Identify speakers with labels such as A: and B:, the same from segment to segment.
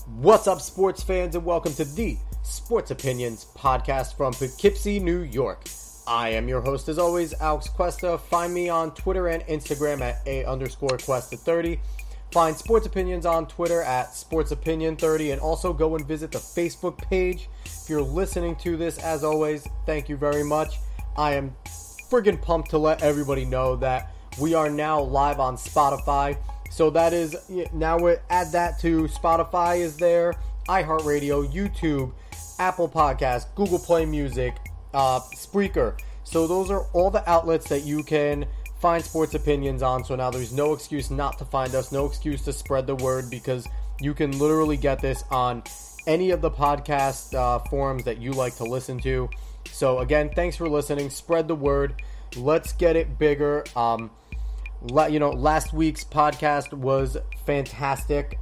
A: What's up, sports fans, and welcome to the Sports Opinions podcast from Poughkeepsie, New York. I am your host, as always, Alex Cuesta. Find me on Twitter and Instagram at @_Cuesta30. Find Sports Opinions on Twitter at SportsOpinion30, and also go and visit the Facebook page. If you're listening to this, as always, thank you very much. I am friggin' pumped to let everybody know that we are now live on Spotify. So that is, now we add that to Spotify is there, iHeartRadio, YouTube, Apple Podcasts, Google Play Music, Spreaker. So those are all the outlets that you can find Sports Opinions on. So now there's no excuse not to find us, no excuse to spread the word, because you can literally get this on any of the podcast forums that you like to listen to. So again, thanks for listening. Spread the word. Let's get it bigger. Last week's podcast was fantastic.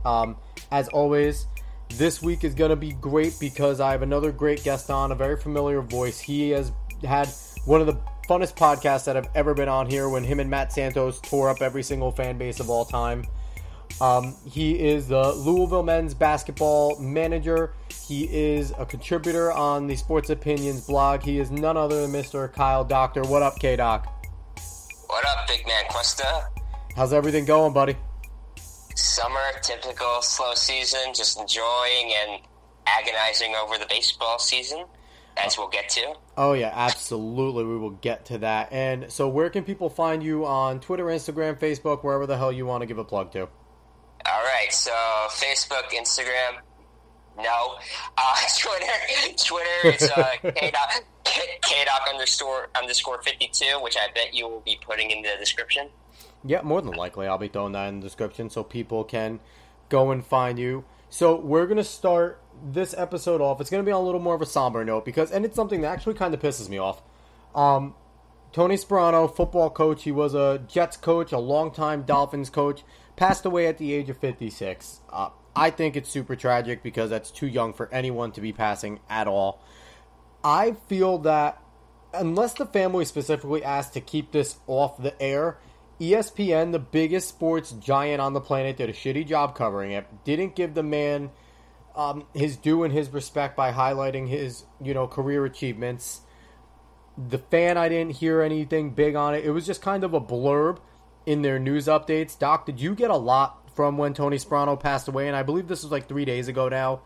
A: As always, this week is going to be great because I have another great guest on, a very familiar voice. He has had one of the funnest podcasts that I've ever been on here when him and Matt Santos tore up every single fan base of all time. He is the Louisville men's basketball manager. He is a contributor on the Sports Opinions blog. He is none other than Mr. Kyle Doctor. What up, K-Doc?
B: What up, big man Cuesta?
A: How's everything going, buddy?
B: Summer, typical slow season, just enjoying and agonizing over the baseball season, as we'll get to.
A: Oh, yeah, absolutely. We will get to that. And so where can people find you on Twitter, Instagram, Facebook, wherever the hell you want to give a plug to?
B: All right, so Facebook, Instagram, no. Twitter, it's K-Doc_52, which I bet you will be putting in the description.
A: Yeah, more than likely I'll be throwing that in the description so people can go and find you. So we're going to start this episode off. It's going to be on a little more of a somber note and it's something that actually kind of pisses me off. Tony Sparano, football coach, he was a Jets coach, a longtime Dolphins coach, passed away at the age of 56. I think it's super tragic because that's too young for anyone to be passing at all. I feel that unless the family specifically asked to keep this off the air, ESPN, the biggest sports giant on the planet, did a shitty job covering it. Didn't give the man his due and his respect by highlighting his, career achievements. The fan, I didn't hear anything big on it. It was just kind of a blurb in their news updates. Doc, did you get a lot from when Tony Sparano passed away? And I believe this was like 3 days ago now.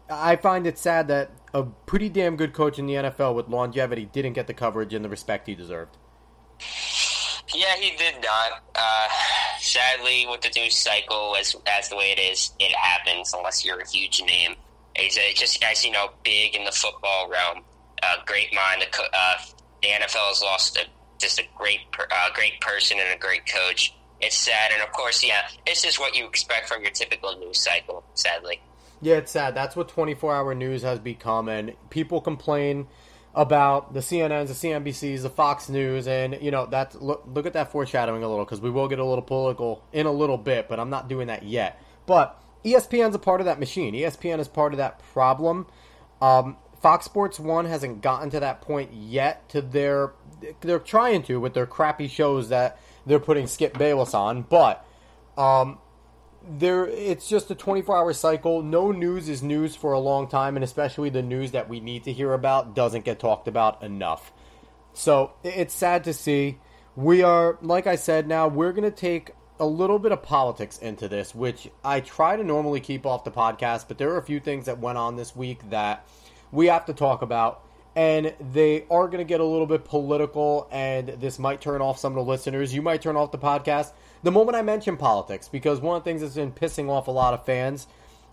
A: I find it sad that a pretty damn good coach in the NFL with longevity didn't get the coverage and the respect he deserved.
B: Yeah, he did not. Sadly, with the news cycle, as the way it is, it happens unless you're a huge name. He's just, as you know, big in the football realm. Great mind. The NFL has lost a great person and a great coach. It's sad, and of course, yeah, this is what you expect from your typical news cycle, sadly.
A: Yeah, it's sad. That's what 24-hour news has become, and people complain about the CNNs, the CNBCs, the Fox News, and, that's look at that foreshadowing a little, because we will get a little political in a little bit, but I'm not doing that yet. But ESPN's a part of that machine. ESPN is part of that problem. Fox Sports 1 hasn't gotten to that point yet. They're trying to with their crappy shows that they're putting Skip Bayless on, but it's just a 24-hour cycle. No news is news for a long time, and especially the news that we need to hear about doesn't get talked about enough. So it's sad to see. We are, like I said, now we're going to take a little bit of politics into this, which I try to normally keep off the podcast, but there are a few things that went on this week that we have to talk about, and they are going to get a little bit political, and this might turn off some of the listeners. You might turn off the podcast the moment I mention politics, because one of the things that's been pissing off a lot of fans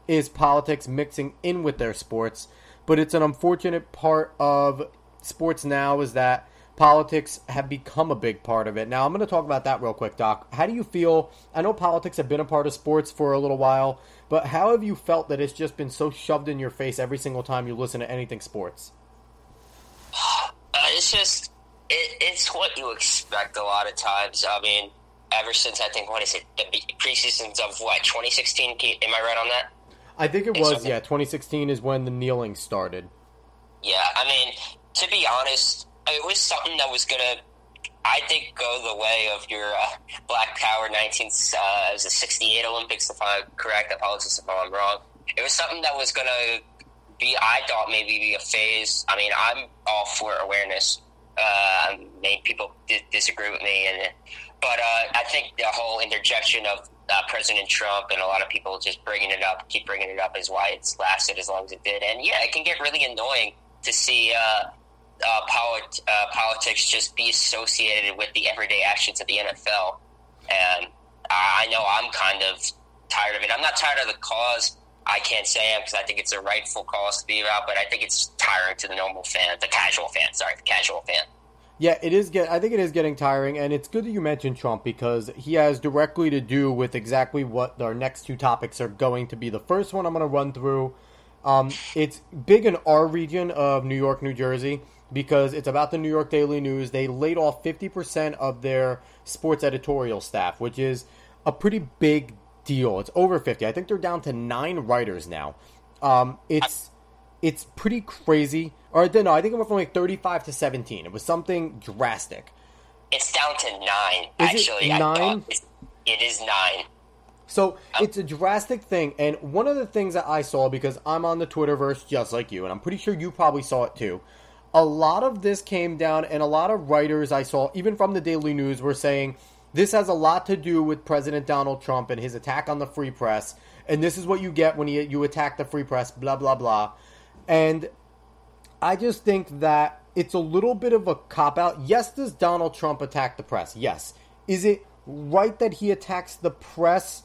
A: is politics mixing in with their sports. But it's an unfortunate part of sports now is that politics have become a big part of it. Now, I'm going to talk about that real quick, Doc. How do you feel? I know politics have been a part of sports for a little while, but how have you felt that it's just been so shoved in your face every single time you listen to anything sports?
B: It's what you expect a lot of times. I mean, ever since, I think, the preseasons of 2016? Am I right on that?
A: I think it was, yeah. 2016 is when the kneeling started.
B: Yeah, I mean, to be honest, it was something that was going to, I think, go the way of your Black Power 68 Olympics, if I'm correct. Apologies if I'm wrong. It was something that was going to be, I thought, maybe be a phase. I mean, I'm all for awareness. Maybe people disagree with me, but I think the whole interjection of President Trump and a lot of people just keep bringing it up is why it's lasted as long as it did. And yeah, it can get really annoying to see politics just be associated with the everyday actions of the NFL. And I know I'm kind of tired of it. I'm not tired of the cause. I can't say it because I think it's a rightful cause to be about, but I think it's tiring to the normal fan, the casual fan.
A: Yeah, it is. I think it is getting tiring, and it's good that you mentioned Trump because he has directly to do with exactly what our next two topics are going to be. The first one I'm going to run through, it's big in our region of New York, New Jersey, because it's about the New York Daily News. They laid off 50% of their sports editorial staff, which is a pretty big deal. It's over 50. I think they're down to 9 writers now. It's pretty crazy. Or no, I think it went from like 35 to 17. It was something drastic.
B: It's down to 9.
A: Is it 9?
B: It is 9.
A: So it's a drastic thing. And one of the things that I saw, because I'm on the Twitterverse just like you, and I'm pretty sure you probably saw it too, a lot of this came down, and a lot of writers I saw, even from the Daily News, were saying this has a lot to do with President Donald Trump and his attack on the free press. And this is what you get when you attack the free press, blah, blah, blah. And I just think that it's a little bit of a cop-out. Yes, does Donald Trump attack the press? Yes. Is it right that he attacks the press?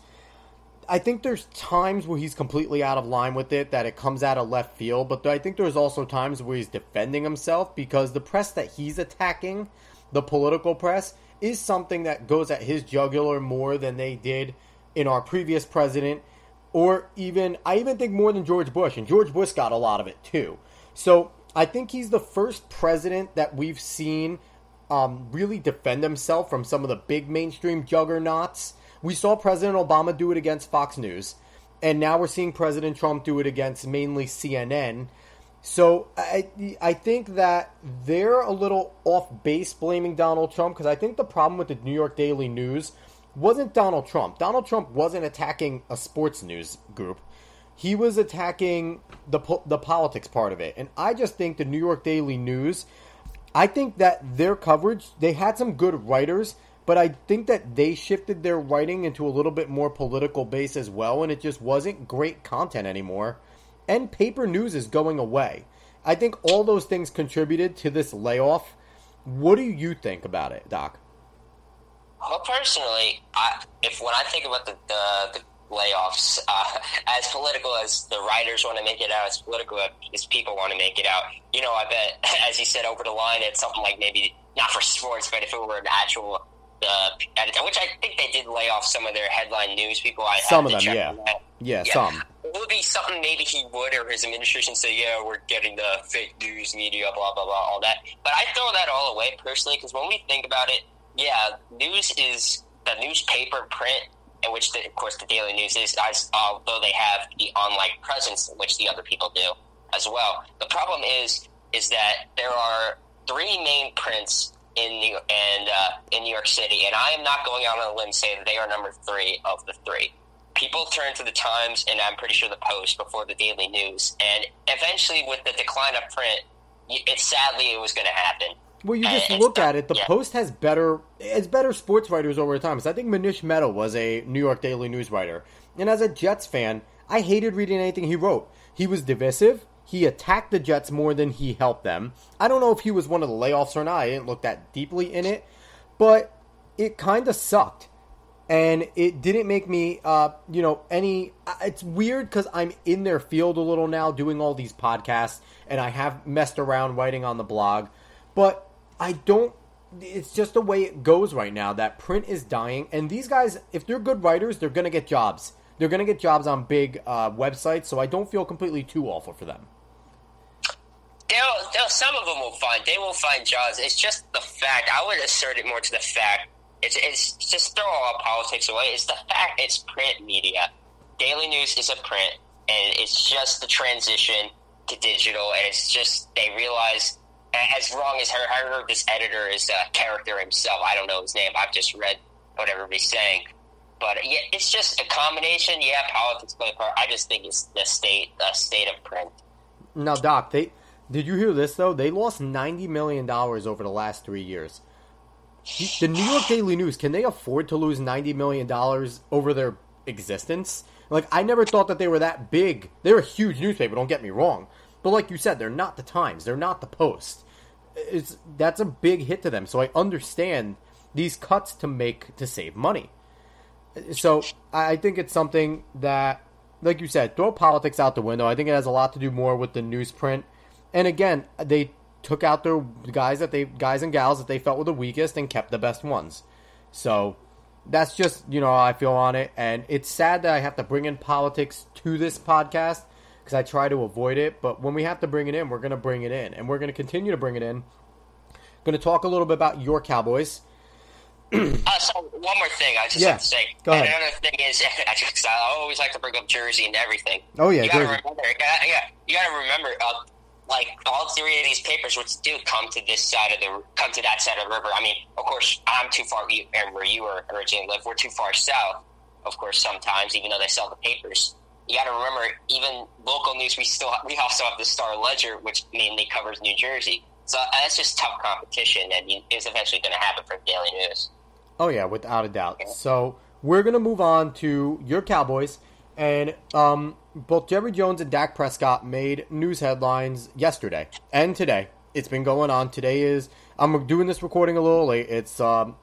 A: I think there's times where he's completely out of line with it, that it comes out of left field. But I think there's also times where he's defending himself because the press that he's attacking, the political press, is something that goes at his jugular more than they did in our previous president. Or I even think more than George Bush. And George Bush got a lot of it too. So I think he's the first president that we've seen really defend himself from some of the big mainstream juggernauts. We saw President Obama do it against Fox News. And now we're seeing President Trump do it against mainly CNN. So I think that they're a little off base blaming Donald Trump, because I think the problem with the New York Daily News wasn't Donald Trump. Donald Trump wasn't attacking a sports news group. He was attacking the politics part of it. And I just think the New York Daily News, I think that their coverage, they had some good writers, but I think that they shifted their writing into a little bit more political base as well, and it just wasn't great content anymore. And paper news is going away. I think all those things contributed to this layoff. What do you think about it, Doc?
B: Well, personally, when I think about the layoffs, as political as the writers want to make it out, as political as people want to make it out, I bet, as you said, over the line, it's something like maybe, not for sports, but if it were an actual editor, which I think they did lay off some of their headline news people.
A: Some of them, yeah. Some.
B: It would be something maybe he would, or his administration say, yeah, we're getting the fake news media, blah, blah, blah, all that. But I throw that all away, personally, because when we think about it, yeah, news is the newspaper print, in which, of course, the Daily News is, although they have the online presence, which the other people do as well. The problem is that there are 3 main prints in New York City, and I am not going out on a limb and say that they are number 3 of the 3. People turn to the Times, and I'm pretty sure the Post before the Daily News, and eventually, with the decline of print, sadly it was going to happen.
A: Well, you just look at it. The Post has better sports writers over time. So I think Manish Mehta was a New York Daily News writer. And as a Jets fan, I hated reading anything he wrote. He was divisive. He attacked the Jets more than he helped them. I don't know if he was one of the layoffs or not. I didn't look that deeply in it. But it kind of sucked. And it didn't make me, any... It's weird because I'm in their field a little now doing all these podcasts. And I have messed around writing on the blog. But it's just the way it goes right now, that print is dying. And these guys, if they're good writers, they're going to get jobs. They're going to get jobs on big websites, so I don't feel completely too awful for them.
B: Some of them will find jobs. It's just the fact, I would assert it more to the fact, it's just throw all politics away. It's the fact it's print media. Daily News is a print, and it's just the transition to digital, and it's just, they realize, as wrong as I heard this editor is a character himself. I don't know his name. I've just read what everybody's saying. But yeah, it's just a combination. Yeah, politics play a part. I just think it's the state of print.
A: Now, Doc, did you hear this though? They lost $90 million over the last 3 years. The New York Daily News, can they afford to lose $90 million over their existence? Like, I never thought that they were that big. They're a huge newspaper, don't get me wrong. But like you said, they're not the Times. They're not the Post. That's a big hit to them. So I understand these cuts to save money. So I think it's something that, like you said, throw politics out the window. I think it has a lot to do more with the newsprint. And again, they took out their guys and gals that they felt were the weakest and kept the best ones. So that's just, how I feel on it. And it's sad that I have to bring in politics to this podcast because I try to avoid it. But when we have to bring it in, we're going to bring it in. And we're going to continue to bring it in. Going to talk a little bit about your Cowboys.
B: So one more thing I just have to say.
A: Go ahead.
B: Another thing is, I always like to bring up Jersey and everything.
A: Oh yeah,
B: you gotta remember, like all three of these papers, which do come to that side of the river. I mean, of course, I'm too far, and where you were originally live, we're too far south. Of course, sometimes, even though they sell the papers, you got to remember, even local news, we also have the Star Ledger, which mainly covers New Jersey. So that's just tough competition, and it's eventually going to happen for Daily News.
A: Oh, yeah, without a doubt. So we're going to move on to your Cowboys. And both Jerry Jones and Dak Prescott made news headlines yesterday and today. It's been going on. I'm doing this recording a little late. It's the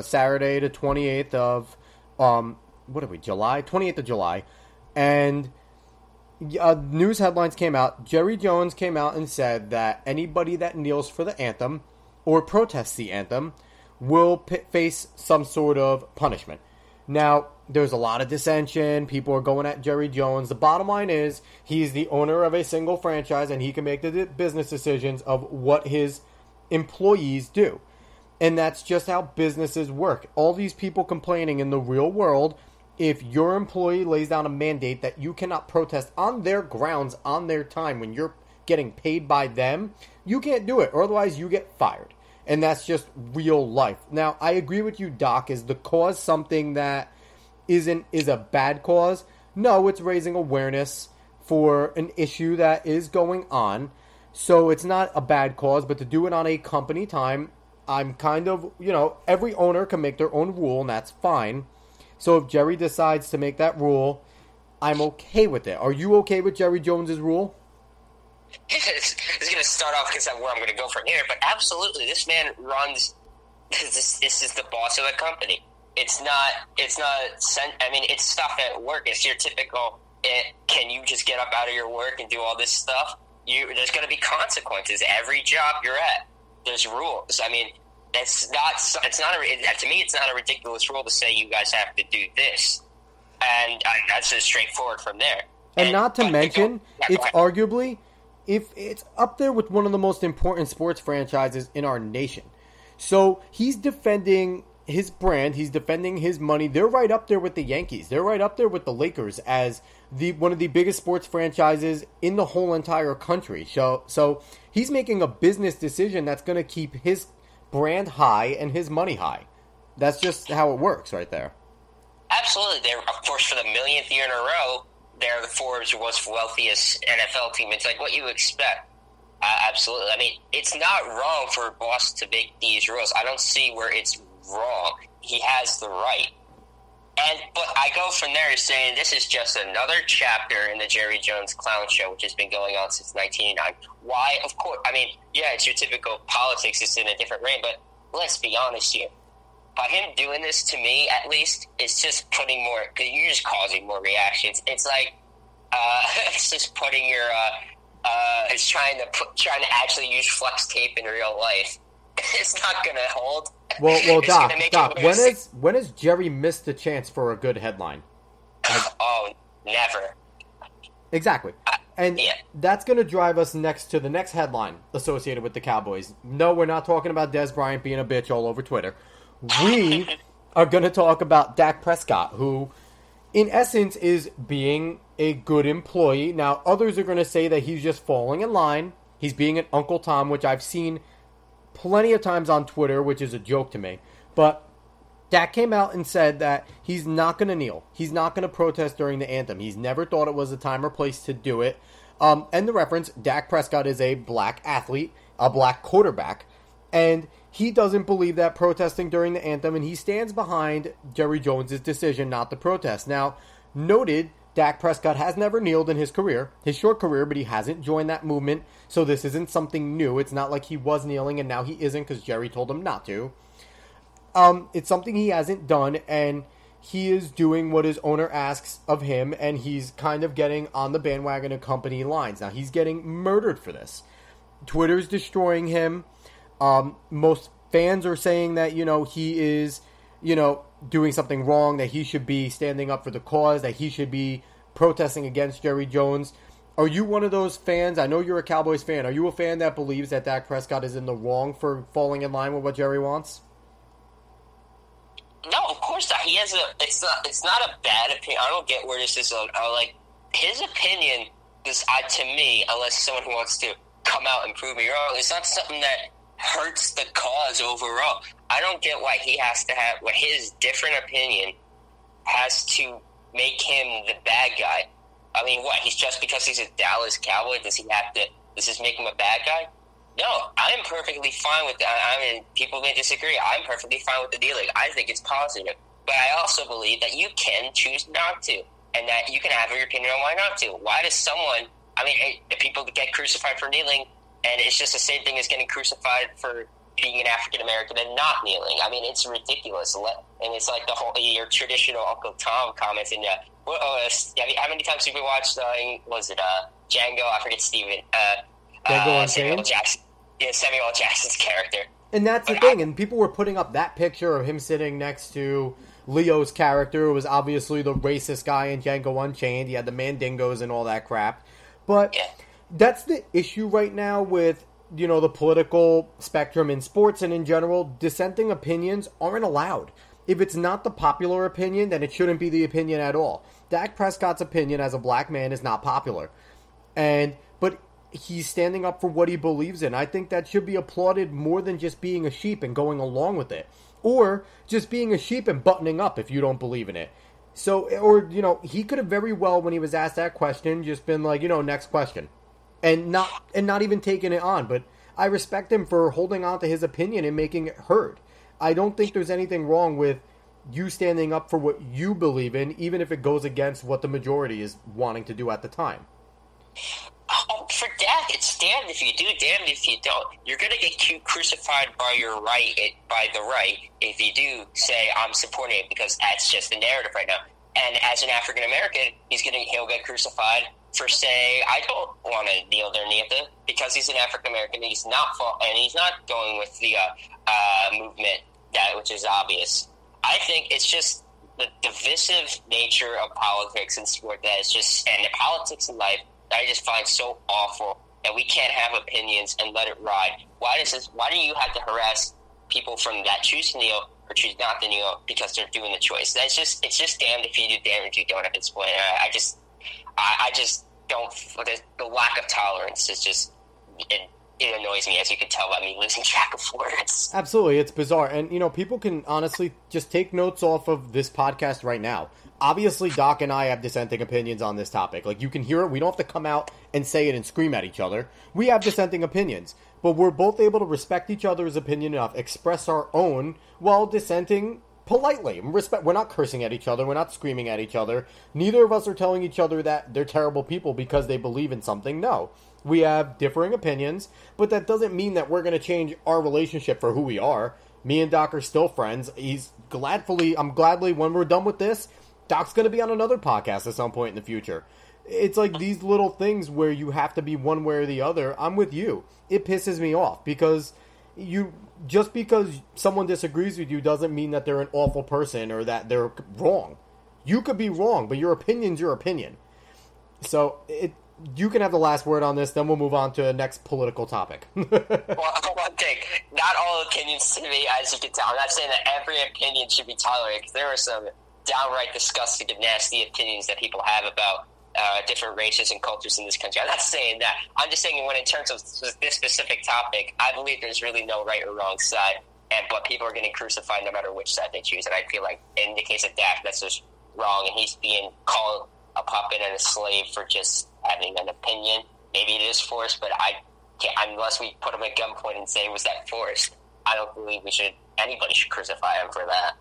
A: Saturday, the 28th of, July? 28th of July. And news headlines came out. Jerry Jones came out and said that anybody that kneels for the anthem or protests the anthem will face some sort of punishment. Now, there's a lot of dissension. People are going at Jerry Jones. The bottom line is he's the owner of a single franchise, and he can make the business decisions of what his employees do. And that's just how businesses work. All these people complaining in the real world, if your employee lays down a mandate that you cannot protest on their grounds, on their time, when you're getting paid by them, you can't do it, or otherwise you get fired. And that's just real life. Now, I agree with you, Doc. Is the cause something that is a bad cause? No, it's raising awareness for an issue that is going on. So it's not a bad cause, but to do it on a company time, I'm kind of, every owner can make their own rule, and that's fine. So if Jerry decides to make that rule, I'm okay with it. Are you okay with Jerry Jones's rule?
B: It's going to start off because of where I'm going to go from here, but absolutely, this man runs. This is the boss of the company. It's not. It's stuff at work. It's your typical. Can you just get up out of your work and do all this stuff? There's going to be consequences. Every job you're at, there's rules. I mean, it's not. To me, it's not a ridiculous rule to say you guys have to do this, and that's just straightforward from there.
A: And not to mention, it's arguably. If it's up there with one of the most important sports franchises in our nation. So he's defending his brand. He's defending his money. They're right up there with the Yankees. They're right up there with the Lakers as one of the biggest sports franchises in the whole entire country. So he's making a business decision that's going to keep his brand high and his money high. That's just how it works right there.
B: Absolutely. They're, of course, for the millionth year in a row, they're the Forbes most wealthiest NFL team. It's like what you expect. Absolutely. I mean, it's not wrong for a boss to make these rules. I don't see where it's wrong. He has the right. But I go from there saying this is just another chapter in the Jerry Jones clown show, which has been going on since 1989. Why? Of course. I mean, yeah, it's your typical politics. It's in a different reign. But let's be honest here. By him doing this, to me, at least, it's just putting more, because you're just causing more reactions. It's like, it's just putting your, it's trying to actually use flex tape in real life. It's not going to hold.
A: Well, Doc, when has Jerry missed a chance for a good headline?
B: Oh, never.
A: Exactly. And that's going to drive us next to the next headline associated with the Cowboys. No, we're not talking about Des Bryant being a bitch all over Twitter. We are going to talk about Dak Prescott, who, in essence, is being a good employee. Now, others are going to say that he's just falling in line. He's being an Uncle Tom, which I've seen plenty of times on Twitter, which is a joke to me. But Dak came out and said that he's not going to kneel. He's not going to protest during the anthem. He's never thought it was a time or place to do it. And the reference, Dak Prescott is a black athlete, a black quarterback, and he doesn't believe that protesting during the anthem, and he stands behind Jerry Jones' decision not to protest. Now, noted, Dak Prescott has never kneeled in his career, his short career, but he hasn't joined that movement, so this isn't something new. It's not like he was kneeling and now he isn't because Jerry told him not to. It's something he hasn't done, and he is doing what his owner asks of him, and he's kind of getting on the bandwagon of company lines. Now, he's getting murdered for this. Twitter's destroying him. Most fans are saying that, he is, doing something wrong, that he should be standing up for the cause, that he should be protesting against Jerry Jones. Are you one of those fans? I know you're a Cowboys fan. Are you a fan that believes that Dak Prescott is in the wrong for falling in line with what Jerry wants?
B: No, of course not. He has it's not a bad opinion. I don't get where this is. Like, his opinion is, to me, unless someone who wants to come out and prove me wrong, it's not something that hurts the cause overall. I don't get why he has to have, what his different opinion has to make him the bad guy. I mean, what? He's just because he's a Dallas Cowboy, does this make him a bad guy? No, I'm perfectly fine with that. I mean, people may disagree. I'm perfectly fine with the deal. Like, I think it's positive. But I also believe that you can choose not to, and that you can have your opinion on why not to. Why does someone, people get crucified for kneeling, and it's just the same thing as getting crucified for being an African-American and not kneeling. I mean, it's ridiculous. And it's like your traditional Uncle Tom comments. And how many times have we watched, Django? I forget Steven. Samuel Jackson. Yeah, Samuel L. Jackson's character.
A: And that's the thing. And people were putting up that picture of him sitting next to Leo's character, who was obviously the racist guy in Django Unchained. He had the Mandingos and all that crap. But that's the issue right now with, the political spectrum in sports and in general. Dissenting opinions aren't allowed. If it's not the popular opinion, then it shouldn't be the opinion at all. Dak Prescott's opinion as a black man is not popular. But he's standing up for what he believes in. I think that should be applauded more than just being a sheep and going along with it. Or just being a sheep and buttoning up if you don't believe in it. So, he could have very well, when he was asked that question, just been like, next question. And not even taking it on. But I respect him for holding on to his opinion and making it heard. I don't think there's anything wrong with you standing up for what you believe in, even if it goes against what the majority is wanting to do at the time.
B: For Dak, it's damned if you do, damned if you don't. You're going to get crucified by the right, if you do say, I'm supporting it, because that's just the narrative right now. And as an African American, he'll get crucified for saying, I don't want to kneel there, Neither, because he's an African American. He's not going with the movement which is obvious. I think it's just the divisive nature of politics and sport and the politics in life that I just find so awful, and we can't have opinions and let it ride. Why do you have to harass people from that choose to kneel or choose not to kneel because they're doing the choice? It's just damned if you do, damned if you don't at this point. I just don't. The lack of tolerance is just it annoys me, as you can tell by me losing track of words.
A: Absolutely, it's bizarre, and people can honestly just take notes off of this podcast right now. Obviously, Doc and I have dissenting opinions on this topic. Like, you can hear it. We don't have to come out and say it and scream at each other. We have dissenting opinions. But we're both able to respect each other's opinion enough, express our own, while dissenting politely. We're not cursing at each other. We're not screaming at each other. Neither of us are telling each other that they're terrible people because they believe in something. No. We have differing opinions, but that doesn't mean that we're going to change our relationship for who we are. Me and Doc are still friends. I'm gladly, when we're done with this, Doc's going to be on another podcast at some point in the future. It's like these little things where you have to be one way or the other. I'm with you. It pisses me off because just because someone disagrees with you doesn't mean that they're an awful person or that they're wrong. You could be wrong, but your opinion's your opinion. So you can have the last word on this, then we'll move on to the next political topic.
B: Well, one thing, not all opinions to me, as you can tell. I'm not saying that every opinion should be tolerated, because there are some downright disgusting and nasty opinions that people have about different races and cultures in this country. I'm not saying that. I'm just saying when in terms of this specific topic, I believe there's really no right or wrong side. but people are getting crucified no matter which side they choose. And I feel like in the case of Dak, that's just wrong, and he's being called a puppet and a slave for just having an opinion. Maybe it is forced, but I can't, unless we put him at gunpoint and say, was that forced? I don't believe anybody should crucify him for that.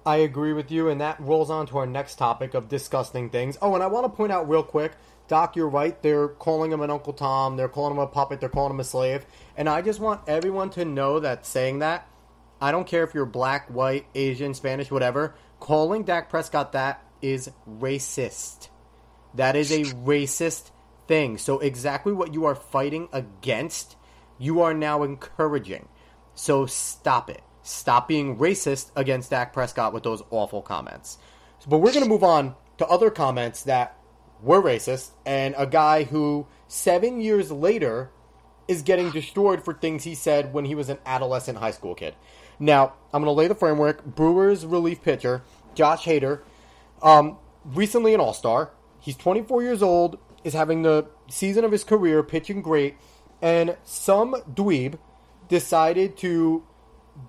A: I agree with you, and that rolls on to our next topic of disgusting things. Oh, and I want to point out real quick, Doc, you're right. They're calling him an Uncle Tom. They're calling him a puppet. They're calling him a slave. And I just want everyone to know that saying that, I don't care if you're black, white, Asian, Spanish, whatever, calling Dak Prescott that is racist. That is a racist thing. So exactly what you are fighting against, you are now encouraging. So stop it. Stop being racist against Dak Prescott with those awful comments. But we're going to move on to other comments that were racist, and a guy who 7 years later is getting destroyed for things he said when he was an adolescent high school kid. Now, I'm going to lay the framework. Brewers relief pitcher Josh Hader, recently an all-star. He's 24 years old, is having the season of his career, pitching great, and some dweeb decided to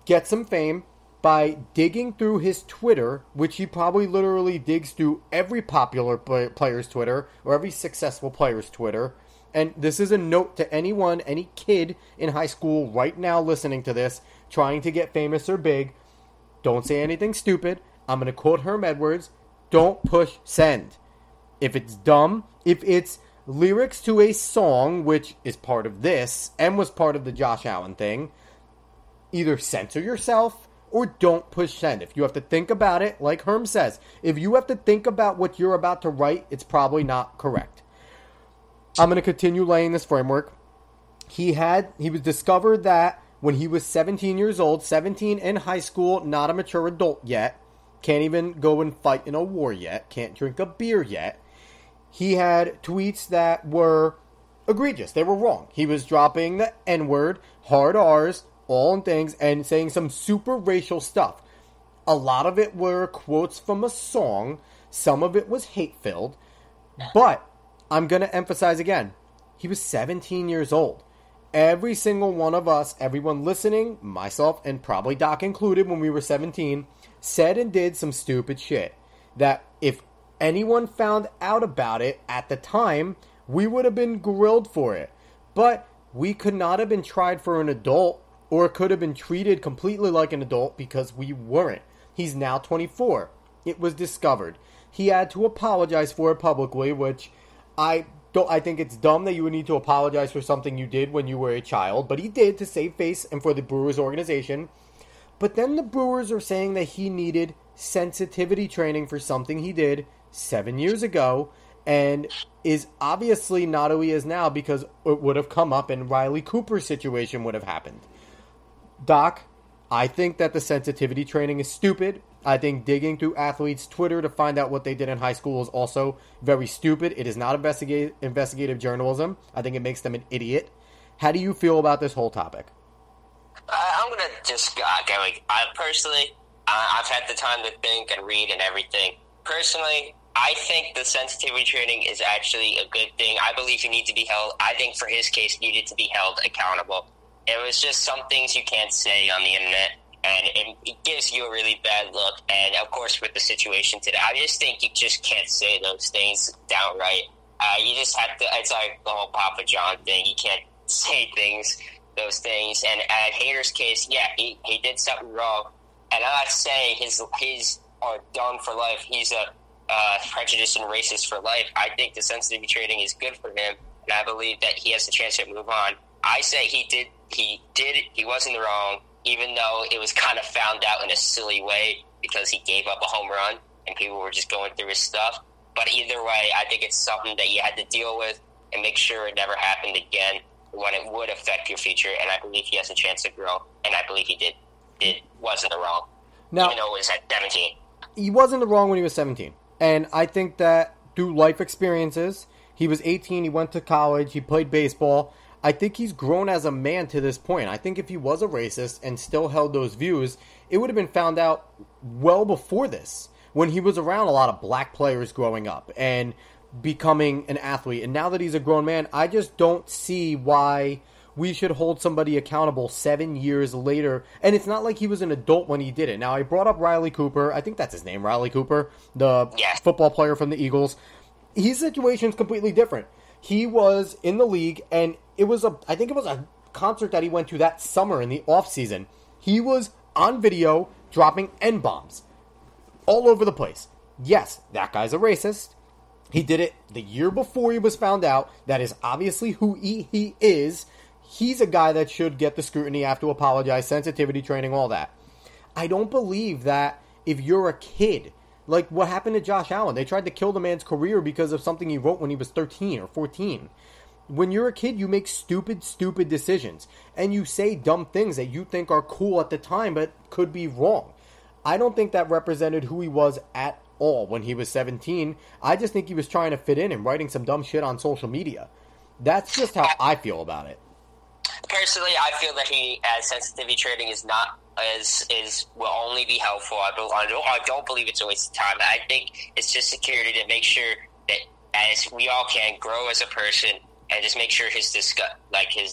A: get some fame by digging through his Twitter, which he probably literally digs through every popular player's Twitter, or every successful player's Twitter. And this is a note to anyone, any kid in high school right now listening to this, trying to get famous or big. Don't say anything stupid. I'm going to quote Herm Edwards. Don't push send. If it's dumb, if it's lyrics to a song, which is part of this, and was part of the Josh Allen thing, either censor yourself or don't push send. If you have to think about it, like Herm says, if you have to think about what you're about to write, it's probably not correct. I'm going to continue laying this framework. He was discovered that when he was 17 years old, 17 in high school, not a mature adult yet, can't even go and fight in a war yet, can't drink a beer yet. He had tweets that were egregious. They were wrong. He was dropping the N-word, hard R's, all in things, and saying some super racial stuff. A lot of it were quotes from a song. Some of it was hate-filled. But I'm going to emphasize again, he was 17 years old. Every single one of us, everyone listening, myself, and probably Doc included when we were 17, said and did some stupid shit. That if anyone found out about it at the time, we would have been grilled for it. But we could not have been tried for an adult, or could have been treated completely like an adult because we weren't. He's now 24. It was discovered. He had to apologize for it publicly, which I think it's dumb that you would need to apologize for something you did when you were a child, but he did to save face and for the Brewers organization. But then the Brewers are saying that he needed sensitivity training for something he did 7 years ago, and is obviously not who he is now because it would have come up and Riley Cooper's situation would have happened. Doc, I think that the sensitivity training is stupid. I think digging through athletes' Twitter to find out what they did in high school is also very stupid. It is not investigative journalism. I think it makes them an idiot. How do you feel about this whole topic?
B: I'm going to just go. I personally, I've had the time to think and read and everything. Personally, I think the sensitivity training is actually a good thing. I believe he needs to be held. I think for his case, needed to be held accountable. It was just some things you can't say on the internet, and it gives you a really bad look. And, of course, with the situation today, I just think you just can't say those things downright. You just have to – it's like the whole Papa John thing. You can't say those things. And at Hader's case, yeah, he did something wrong. And I'm not saying he's done for life. He's a prejudiced and racist for life. I think the sensitivity training is good for him, and I believe that he has a chance to move on. I say he wasn't wrong, even though it was kind of found out in a silly way because he gave up a home run and people were just going through his stuff. But either way, I think it's something that you had to deal with and make sure it never happened again when it would affect your future. And I believe he has a chance to grow, and I believe he did. It wasn't wrong, now, even though it was at 17.
A: He wasn't wrong when he was 17. And I think that through life experiences, he was 18, he went to college, he played baseball. I think he's grown as a man to this point. I think if he was a racist and still held those views, it would have been found out well before this, when he was around a lot of black players growing up and becoming an athlete. And now that he's a grown man, I just don't see why we should hold somebody accountable 7 years later. And it's not like he was an adult when he did it. Now, I brought up Riley Cooper. I think that's his name, Riley Cooper, the football player from the Eagles. His situation's completely different. He was in the league, and I think it was a concert that he went to that summer in the offseason. He was on video dropping N-bombs all over the place. Yes, that guy's a racist. He did it the year before he was found out. That is obviously who he is. He's a guy that should get the scrutiny, have to apologize, sensitivity training, all that. I don't believe that if you're a kid, like what happened to Josh Allen, they tried to kill the man's career because of something he wrote when he was 13 or 14. When you're a kid, you make stupid decisions. And you say dumb things that you think are cool at the time, but could be wrong. I don't think that represented who he was at all when he was 17. I just think he was trying to fit in and writing some dumb shit on social media. That's just how I feel about it.
B: Personally, I feel that sensitivity training is not will only be helpful. I don't believe it's a waste of time. I think it's just security to make sure that as we all can grow as a person and just make sure his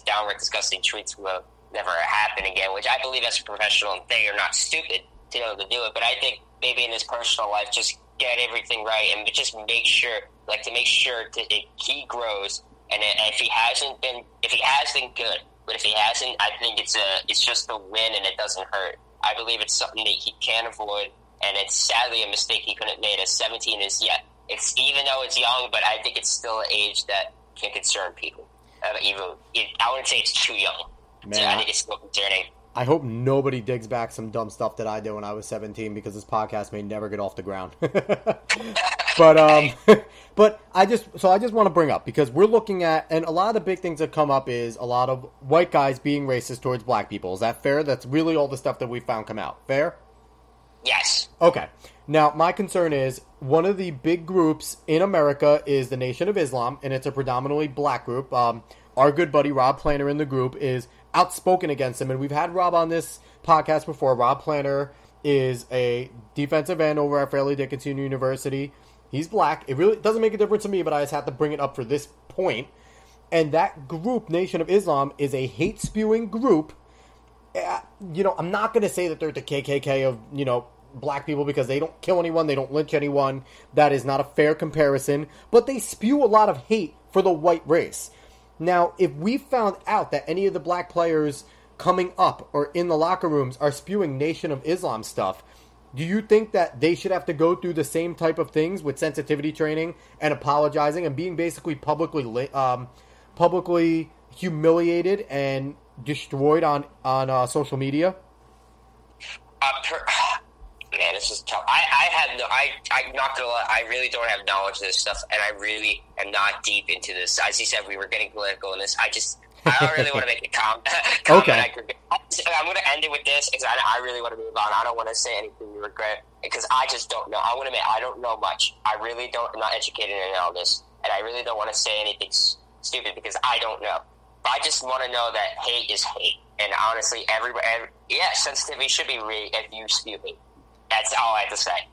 B: downright disgusting tweets will never happen again. Which I believe as a professional, they are not stupid to be able to do it. But I think maybe in his personal life, just get everything right and just make sure, he grows. And if he has been good. But if he hasn't, I think it's just a win and it doesn't hurt. I believe it's something that he can avoid, and it's sadly a mistake he couldn't have made. As 17 is it's even though it's young, but I think it's still an age that can concern people. I wouldn't say it's too young.
A: Man,
B: so I think it's still concerning.
A: I hope nobody digs back some dumb stuff that I did when I was 17 because this podcast may never get off the ground. But I just want to bring up, because we're looking at, and a lot of the big things that come up is a lot of white guys being racist towards black people. Is that fair? That's really all the stuff that we found come out. Fair?
B: Yes.
A: Okay. Now, my concern is one of the big groups in America is the Nation of Islam, and it's a predominantly black group. Our good buddy Rob Planner in the group is outspoken against him, and we've had Rob on this podcast before. Rob Planner is a defensive end over at Fairleigh Dickinson University. He's black. It really doesn't make a difference to me, but I just have to bring it up for this point. And that group, Nation of Islam, is a hate-spewing group. I'm not going to say that they're the KKK of, black people, because they don't kill anyone, they don't lynch anyone. That is not a fair comparison. But they spew a lot of hate for the white race. Now, if we found out that any of the black players coming up or in the locker rooms are spewing Nation of Islam stuff, do you think that they should have to go through the same type of things with sensitivity training and apologizing and being basically publicly humiliated and destroyed on social media?
B: Man, this is tough. I'm not gonna lie, I really don't have knowledge of this stuff, and I really am not deep into this. As you said, we were getting political in this. I don't really want to make a comment.
A: Okay.
B: I'm going to end it with this, because I really want to move on. I don't want to say anything you regret, because I just don't know. I want to admit, I don't know much. I'm not educated in all this, and I really don't want to say anything stupid, because I don't know. But I just want to know that hate is hate. And honestly, sensitivity should be if you spew hate. That's all I have to say.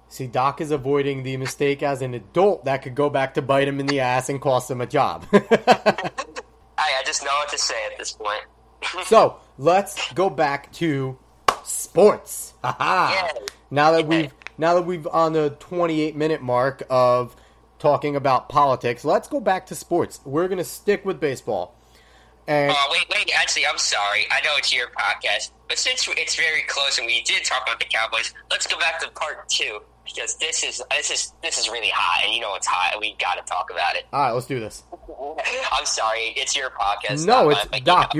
A: See, Doc is avoiding the mistake as an adult that could go back to bite him in the ass and cost him a job.
B: I just know what to say at this point.
A: So, let's go back to sports. Yeah. Now that we've on the 28-minute mark of talking about politics, let's go back to sports. We're going to stick with baseball. And
B: wait, actually, I'm sorry. I know it's your podcast, but since it's very close and we did talk about the Cowboys, let's go back to part 2, because this is really hot, and it's hot, and we got to talk about it.
A: All right, let's do this.
B: I'm sorry, it's your podcast.
A: No, it's mine, Doc.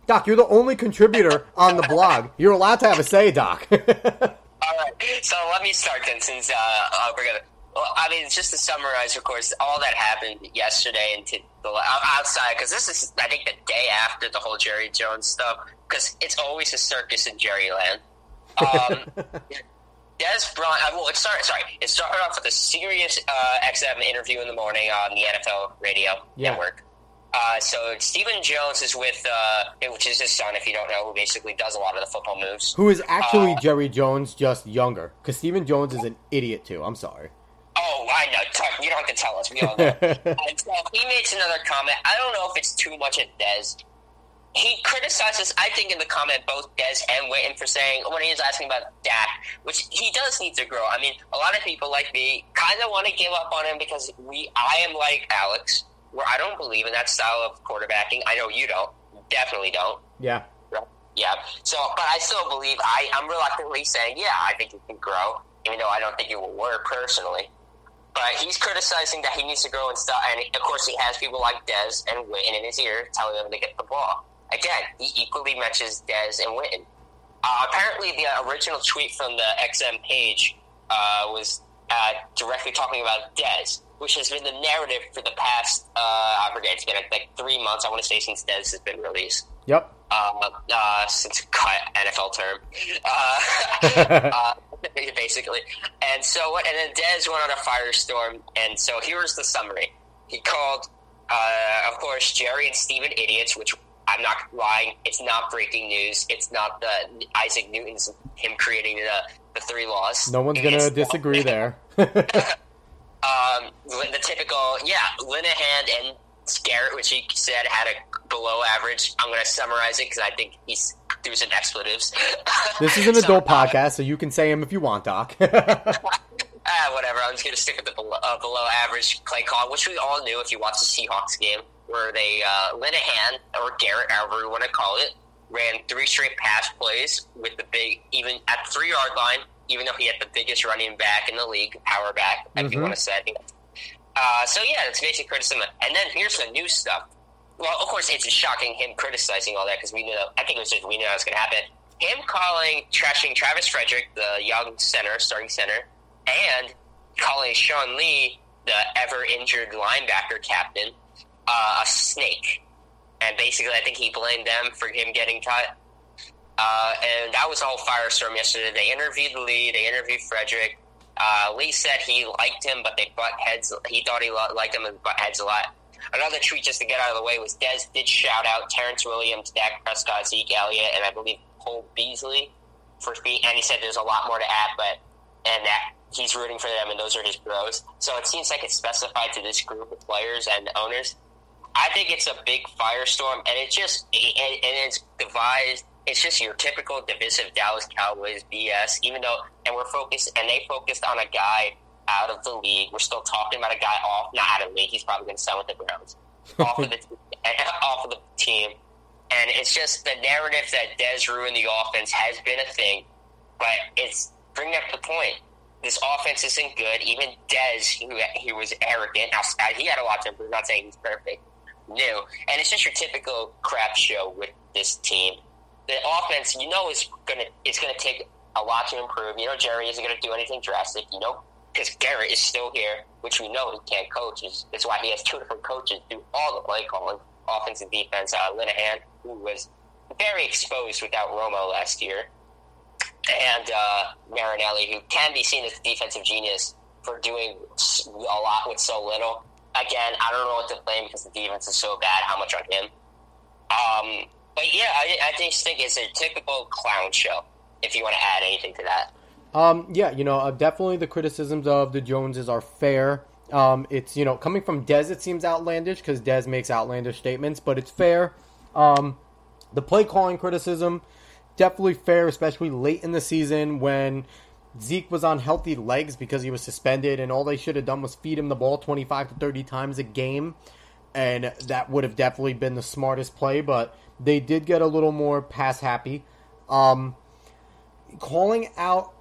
A: Doc, you're the only contributor on the blog. You're allowed to have a say, Doc.
B: All right, so let me start then, since we're gonna. Well, just to summarize, of course, all that happened yesterday and outside, because this is, I think, the day after the whole Jerry Jones stuff, because it's always a circus in Jerryland. It started off with a serious XM interview in the morning on the NFL radio network. So Stephen Jones is with, which is his son, if you don't know, who basically does a lot of the football moves.
A: Who is actually Jerry Jones, just younger, because Stephen Jones is an idiot, too. I'm sorry.
B: Oh, I know. You don't have to tell us. We all know. And so he makes another comment. I don't know if it's too much at Dez, he criticizes, I think, in the comment, both Dez and Witten for saying, when he was asking about Dak, which he does need to grow. I mean, a lot of people like me kind of want to give up on him because I am like Alex, where I don't believe in that style of quarterbacking. I know you don't. Definitely don't.
A: Yeah.
B: Yeah. So, but I still believe, I'm reluctantly saying, yeah, I think he can grow, even though I don't think it will work personally. But he's criticizing that he needs to grow and stuff. And, of course, he has people like Dez and Witten in his ear telling him to get the ball. Again, he equally mentions Dez and Witten. Apparently, the original tweet from the XM page was directly talking about Dez, which has been the narrative for the past, I forget, it's been like 3 months, I want to say, since Dez has been released.
A: Yep.
B: Since cut NFL term. Basically. And then Dez went on a firestorm, and so here's the summary. He called, of course, Jerry and Steven idiots, which I'm not lying, it's not breaking news. It's not the Isaac Newton's, him creating the 3 laws.
A: No one's going to disagree there.
B: The typical, Linehan and Garrett, which he said had a below average. I'm going to summarize it because I think he's through some expletives.
A: This is an adult podcast, so you can say him if you want, Doc.
B: Whatever. I'm just going to stick with the below average play call, which we all knew if you watched the Seahawks game, where they, Linehan, or Garrett, however you want to call it, ran 3 straight pass plays with the big, even at the 3-yard line, even though he had the biggest running back in the league, power back, if you want to say. It's basic criticism. And then here's the new stuff. Well, of course, it's shocking him criticizing all that because we knew that was going to happen. Him trashing Travis Frederick, the young starting center, and calling Sean Lee, the ever-injured linebacker captain, a snake. And basically, I think he blamed them for him getting cut. And that was a whole firestorm yesterday. They interviewed Lee, they interviewed Frederick. Lee said he liked him, but they butt heads. He thought he liked him and butt heads a lot. Another tweet, just to get out of the way, was Dez did shout out Terrence Williams, Dak Prescott, Zeke Elliott, and I believe Cole Beasley for speed. And he said there's a lot more to add, and that he's rooting for them, and those are his bros. So it seems like it's specified to this group of players and owners. I think it's a big firestorm, and it's devised. It's just your typical divisive Dallas Cowboys BS. Even though, they focused on a guy out of the league. We're still talking about a guy not out of the league. He's probably going to sign with the Browns, off of the team. And it's just the narrative that Dez ruined the offense has been a thing, but it's bringing up the point. This offense isn't good. Even Dez, he was arrogant. Now, he had a lot to improve. I'm not saying he's perfect. New. And it's just your typical crap show with this team. The offense, it's going to take a lot to improve. Jerry isn't going to do anything drastic, because Garrett is still here, which we know he can't coach. That's why he has 2 different coaches do all the play calling, offense and defense. Linehan, who was very exposed without Romo last year, and Marinelli, who can be seen as a defensive genius for doing a lot with so little. Again, I don't know what to blame because the defense is so bad. How much on him? But yeah, I just think it's a typical clown show, if you want to add anything to that.
A: Definitely the criticisms of the Joneses are fair. It's, coming from Dez, it seems outlandish because Dez makes outlandish statements, but it's fair. The play calling criticism, definitely fair, especially late in the season when Zeke was on healthy legs because he was suspended, and all they should have done was feed him the ball 25 to 30 times a game, and that would have definitely been the smartest play, but they did get a little more pass happy. Calling out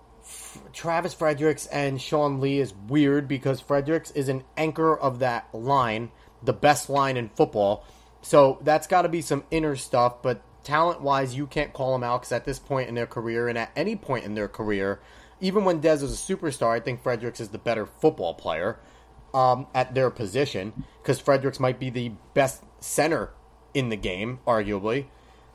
A: Travis Fredericks and Sean Lee is weird because Fredericks is an anchor of that line, the best line in football, so that's got to be some inner stuff, but talent-wise, you can't call them out because at this point in their career, and at any point in their career, even when Dez is a superstar, I think Fredericks is the better football player at their position because Fredericks might be the best center in the game, arguably.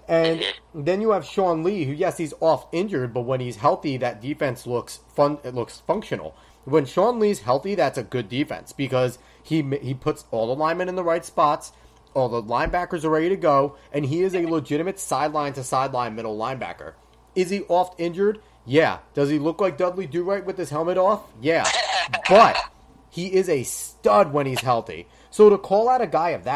A: And then you have Sean Lee, who, yes, he's off injured, but when he's healthy, that defense looks fun. It looks functional. When Sean Lee's healthy, that's a good defense because he puts all the linemen in the right spots, all the linebackers are ready to go, and he is a legitimate sideline-to-sideline middle linebacker. Is he oft injured? Yeah. Does he look like Dudley Do-Right with his helmet off? Yeah. But he is a stud when he's healthy. So to call out a guy of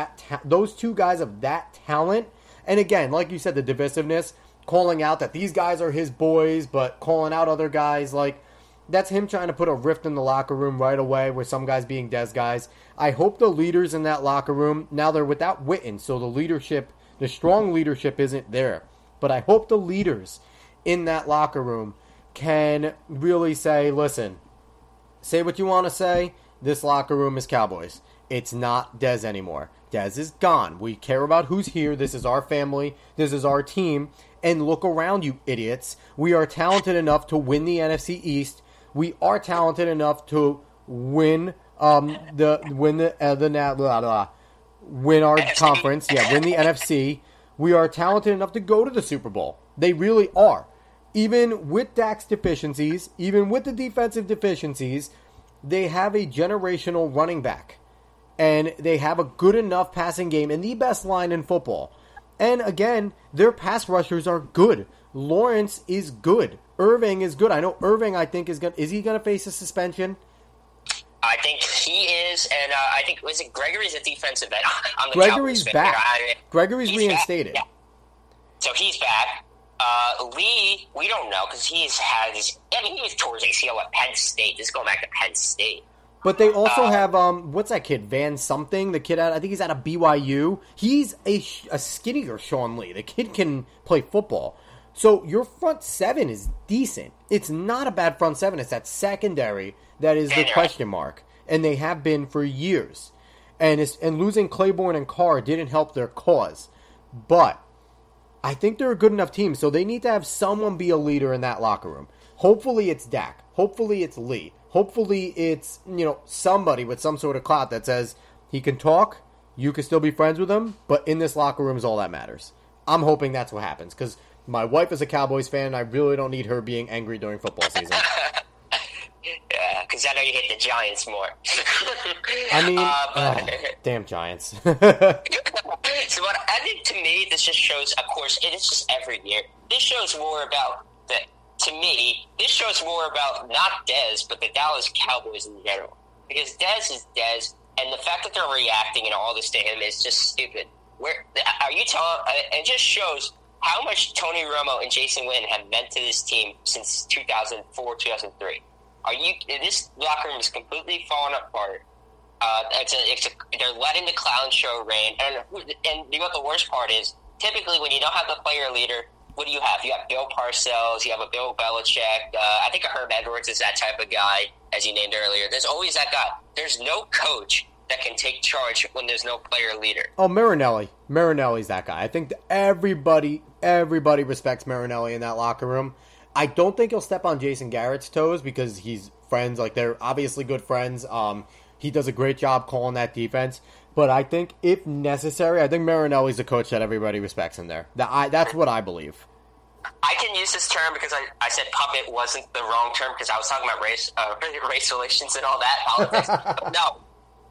A: those 2 guys of that talent And again, like you said, the divisiveness, calling out that these guys are his boys, but calling out other guys, like, that's him trying to put a rift in the locker room right away with some guys being Des guys. I hope the leaders in that locker room, now they're without Witten, so the strong leadership isn't there. But I hope the leaders in that locker room can really say, listen, say what you want to say. This locker room is Cowboys. It's not Dez anymore. Dez is gone. We care about who's here. This is our family. This is our team. And look around, you idiots. We are talented enough to win the NFC East. We are talented enough to win win our conference. Yeah, win the NFC. We are talented enough to go to the Super Bowl. They really are. Even with Dak's deficiencies, even with the defensive deficiencies, they have a generational running back. And they have a good enough passing game and the best line in football. And again, their pass rushers are good. Lawrence is good. Irving is good. I know Irving, I think, is he going to face a suspension?
B: I think he is, and I think, was it Gregory's a defensive end?
A: Gregory's back. Gregory's reinstated.
B: Back. Yeah. So he's back. Lee, we don't know, because he was towards ACL at Penn State. This is going back to Penn State.
A: But they also have, what's that kid, Van something? The kid, I think he's out of BYU. He's a skinnier Sean Lee. The kid can play football. So your front seven is decent. It's not a bad front seven. It's that secondary that is the question mark. And they have been for years. And losing Claiborne and Carr didn't help their cause. But I think they're a good enough team. So they need to have someone be a leader in that locker room. Hopefully it's Dak. Hopefully it's Lee. Hopefully it's, somebody with some sort of clout that says he can talk, you can still be friends with him, but in this locker room is all that matters. I'm hoping that's what happens, because my wife is a Cowboys fan, and I really don't need her being angry during football season.
B: Yeah, because I know you hate the Giants more.
A: I mean, damn Giants.
B: So what I think, to me, this just shows, of course, it is just every year. This shows more about this shows more about not Dez, but the Dallas Cowboys in general. Because Dez is Dez, and the fact that they're reacting and all this to him is just stupid. It just shows how much Tony Romo and Jason Witten have meant to this team since 2004, 2003. This locker room is completely falling apart. They're letting the clown show reign. And you know what the worst part is? Typically, when you don't have the player leader, what do you have? You have Bill Parcells, you have a Bill Belichick. I think Herb Edwards is that type of guy, as you named earlier. There's always that guy. There's no coach that can take charge when there's no player leader.
A: Oh, Marinelli. Marinelli's that guy. I think everybody respects Marinelli in that locker room. I don't think he'll step on Jason Garrett's toes because he's friends. Like, they're obviously good friends. He does a great job calling that defense. But I think, if necessary, I think Marinelli's a coach that everybody respects in there. That's what I believe.
B: I can use this term because I said puppet wasn't the wrong term because I was talking about race relations and all that, politics. No,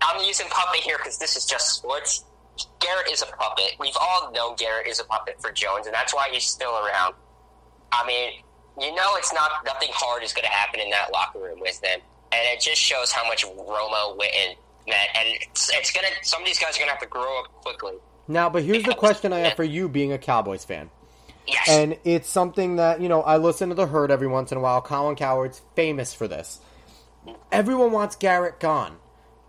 B: I'm using puppet here because this is just sports. Garrett is a puppet. We've all known Garrett is a puppet for Jones, and that's why he's still around. I mean, nothing hard is going to happen in that locker room with them. And it just shows how much Romo, Witten, meant. And some of these guys are going to have to grow up quickly.
A: Now, but here's the question I have for you being a Cowboys fan.
B: Yes.
A: And it's something that, I listen to The Herd every once in a while. Colin Cowherd's famous for this. Everyone wants Garrett gone.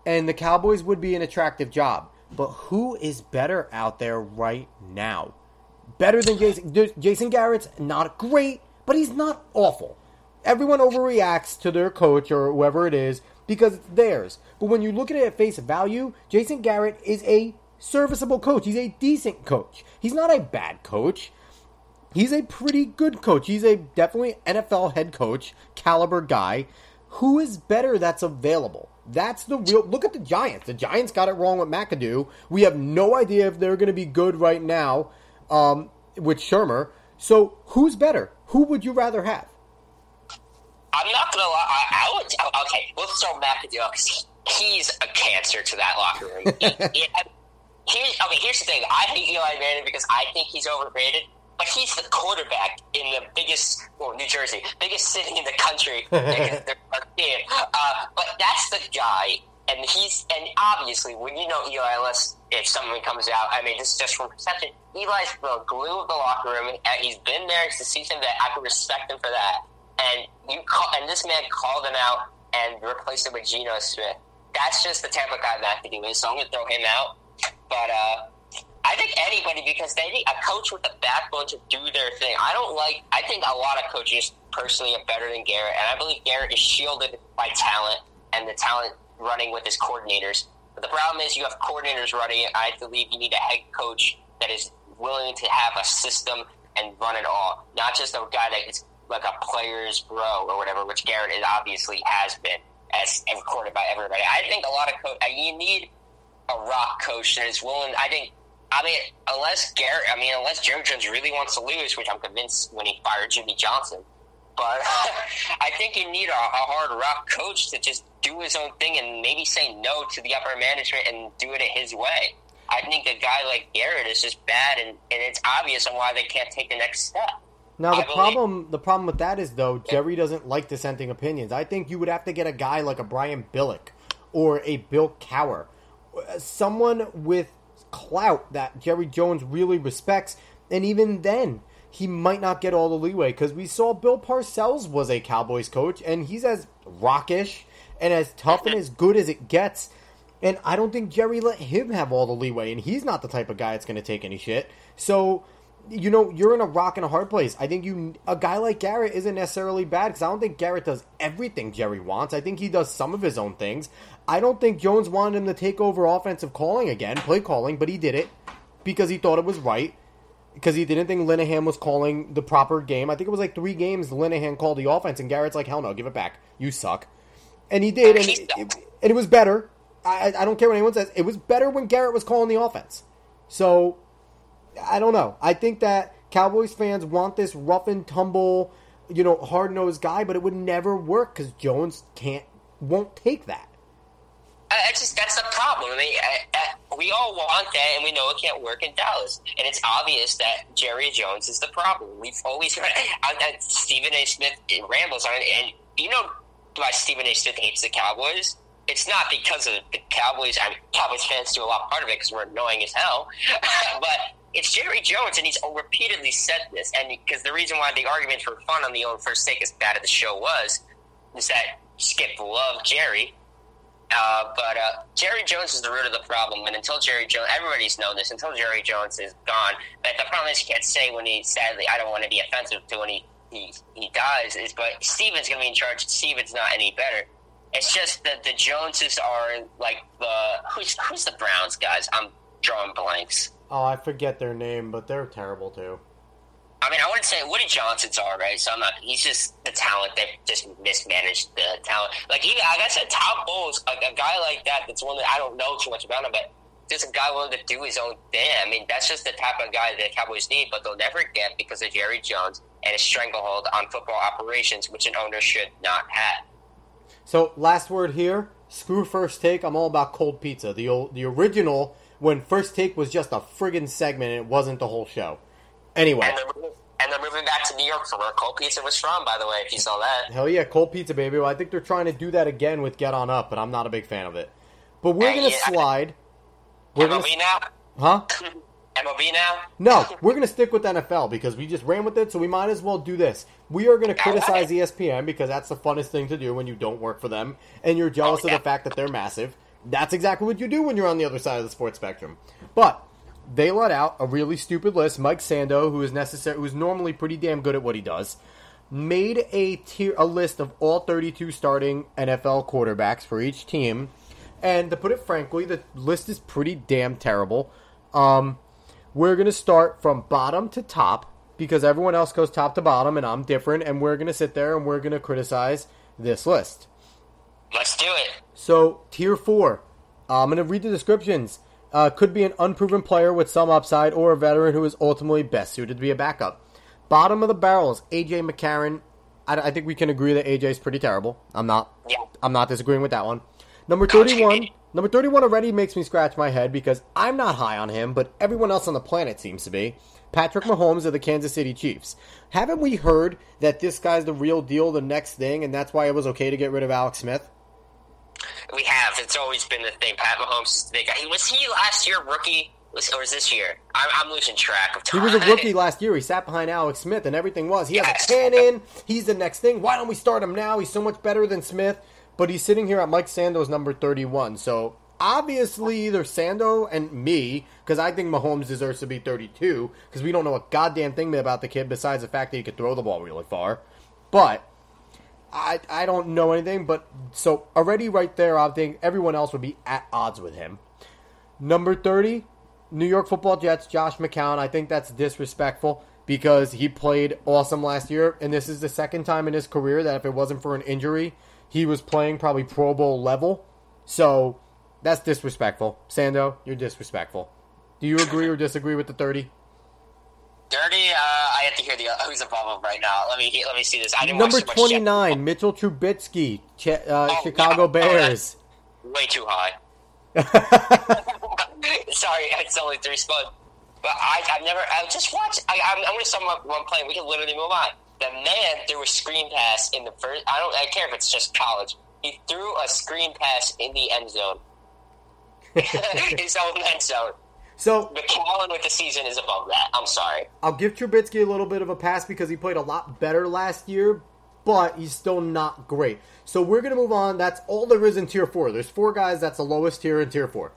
A: And the Cowboys would be an attractive job. But who is better out there right now? Better than Jason. Jason Garrett's not great, but he's not awful. Everyone overreacts to their coach or whoever it is because it's theirs. But when you look at it at face value, Jason Garrett is a serviceable coach. He's a decent coach. He's not a bad coach. He's a pretty good coach. He's a definitely NFL head coach caliber guy. Who is better that's available? That's the real... Look at the Giants. The Giants got it wrong with McAdoo. We have no idea if they're going to be good right now with Shermer. So who's better? Who would you rather have?
B: I'm not going to lie. I would... Okay, let's throw McAdoo because he's a cancer to that locker room. Here's the thing. I hate Eli Manning because I think he's overrated. But he's the quarterback in the New Jersey, biggest city in the country. But that's the guy, and obviously when you know Eli if something comes out. I mean, this is just from perception. Eli's the glue of the locker room, and he's been there to see him. That I can respect him for that. And this man called him out and replaced him with Geno Smith. That's just the type of guy that he is. So I'm going to throw him out. But I think anybody, because they need a coach with a backbone to do their thing. I think a lot of coaches personally are better than Garrett, and I believe Garrett is shielded by talent and the talent running with his coordinators. But the problem is you have coordinators running it. I believe you need a head coach that is willing to have a system and run it all, not just a guy that is like a player's bro or whatever, which Garrett really has been, as recorded by everybody. I think a lot of you need a rock coach that is willing. Unless Jerry Jones really wants to lose, which I'm convinced when he fired Jimmy Johnson. But I think you need a hard rock coach to just do his own thing and maybe say no to the upper management and do it his way. I think a guy like Garrett is just bad, and it's obvious on why they can't take the next step.
A: Now, the problem with that is, though, Jerry doesn't like dissenting opinions. I think you would have to get a guy like a Brian Billick or a Bill Cowher, someone with clout that Jerry Jones really respects, and even then, he might not get all the leeway, because we saw Bill Parcells was a Cowboys coach, and he's as rockish and as tough and as good as it gets, and I don't think Jerry let him have all the leeway, and he's not the type of guy that's going to take any shit. So, you're in a rock and a hard place. I think a guy like Garrett isn't necessarily bad, because I don't think Garrett does everything Jerry wants. I think he does some of his own things. I don't think Jones wanted him to take over offensive calling again, play calling, but he did it because he thought it was right, because he didn't think Linehan was calling the proper game. I think it was like 3 games Linehan called the offense, and Garrett's like, hell no, give it back. You suck. And he did, and it was better. I don't care what anyone says. It was better when Garrett was calling the offense. So, I don't know. I think that Cowboys fans want this rough and tumble, hard-nosed guy, but it would never work because Jones won't take that.
B: That's the problem. I mean, we all want that, and we know it can't work in Dallas. And it's obvious that Jerry Jones is the problem. We've always heard Stephen A. Smith rambles on it, and you know why Stephen A. Smith hates the Cowboys? It's not because of the Cowboys. Cowboys fans do a lot part of it because we're annoying as hell. But it's Jerry Jones, and he's repeatedly said this. And because the reason why the argument for fun on the old first take as bad as the show is that Skip loved Jerry. But Jerry Jones is the root of the problem, and until Jerry Jones, everybody's known this, until Jerry Jones is gone, but the problem is you can't say when sadly, I don't want to be offensive to when he dies, but Steven's going to be in charge, Steven's not any better. It's just that the Joneses are like who's the Browns guys? I'm drawing blanks.
A: Oh, I forget their name, but they're terrible too.
B: I mean, I wouldn't say Woody Johnson's all right, so I'm not. He's just the talent that just mismanaged the talent. Like I said, Todd Bowles, a guy like that. That's one that I don't know too much about him, but just a guy willing to do his own thing. I mean, that's just the type of guy that the Cowboys need, but they'll never get because of Jerry Jones and his stranglehold on football operations, which an owner should not have.
A: So, last word here. Screw First Take. I'm all about cold pizza. The original, when First Take was just a friggin' segment and it wasn't the whole show. Anyway.
B: And they're moving back to New York from where cold pizza was from, by the way, if you saw that.
A: Hell yeah, cold pizza, baby. Well, I think they're trying to do that again with Get On Up, but I'm not a big fan of it. But we're going to slide.
B: MLB now?
A: Huh?
B: MLB now?
A: No, we're going to stick with NFL because we just ran with it, so we might as well do this. We are going to criticize ESPN because that's the funnest thing to do when you don't work for them, and you're jealous of the fact that they're massive. That's exactly what you do when you're on the other side of the sports spectrum. But they let out a really stupid list. Mike Sando, who's normally pretty damn good at what he does, made a list of all 32 starting NFL quarterbacks for each team. And to put it frankly, the list is pretty damn terrible. We're going to start from bottom to top because everyone else goes top to bottom and I'm different. And we're going to sit there and we're going to criticize this list.
B: Let's do it.
A: So, tier 4. I'm going to read the descriptions. Could be an unproven player with some upside or a veteran who is ultimately best suited to be a backup. Bottom of the barrel is A.J. McCarron. I think we can agree that A.J. is pretty terrible. I'm not disagreeing with that one. Number 31 already makes me scratch my head because I'm not high on him, but everyone else on the planet seems to be. Patrick Mahomes of the Kansas City Chiefs. Haven't we heard that this guy's the real deal, the next thing, and that's why it was okay to get rid of Alex Smith?
B: We have. It's always been the thing. Pat Mahomes is the big guy. Was he last year rookie? Or was this year? I'm losing track of time.
A: He was a rookie last year. He sat behind Alex Smith, and everything was. He has a cannon. He's the next thing. Why don't we start him now? He's so much better than Smith. But he's sitting here at Mike Sando's number 31. So, obviously, either Sando and me, because I think Mahomes deserves to be 32, because we don't know a goddamn thing about the kid besides the fact that he could throw the ball really far. But I don't know anything. But so, already right there, I think everyone else would be at odds with him. Number 30, New York Football Jets, Josh McCown. I think that's disrespectful because he played awesome last year, and this is the second time in his career that if it wasn't for an injury, he was playing probably Pro Bowl level. So that's disrespectful. Sando, you're disrespectful. Do you agree or disagree with the 30?
B: 30, I have to hear who's above him right now. Let me see this. I didn't
A: Number
B: watch too much
A: 29, Mitchell Trubisky, Chicago Bears.
B: Way too high. Sorry, it's only 3 spots. But I've never. I just watched. I'm going to sum up one play. We can literally move on. The man threw a screen pass in the first. I care if it's just college. He threw a screen pass in the end zone. His own end zone. So McCollum with the season is above that. I'm sorry.
A: I'll give Trubisky a little bit of a pass because he played a lot better last year, but he's still not great. So we're going to move on. That's all there is in Tier 4. There's 4 guys. That's the lowest tier in Tier 4.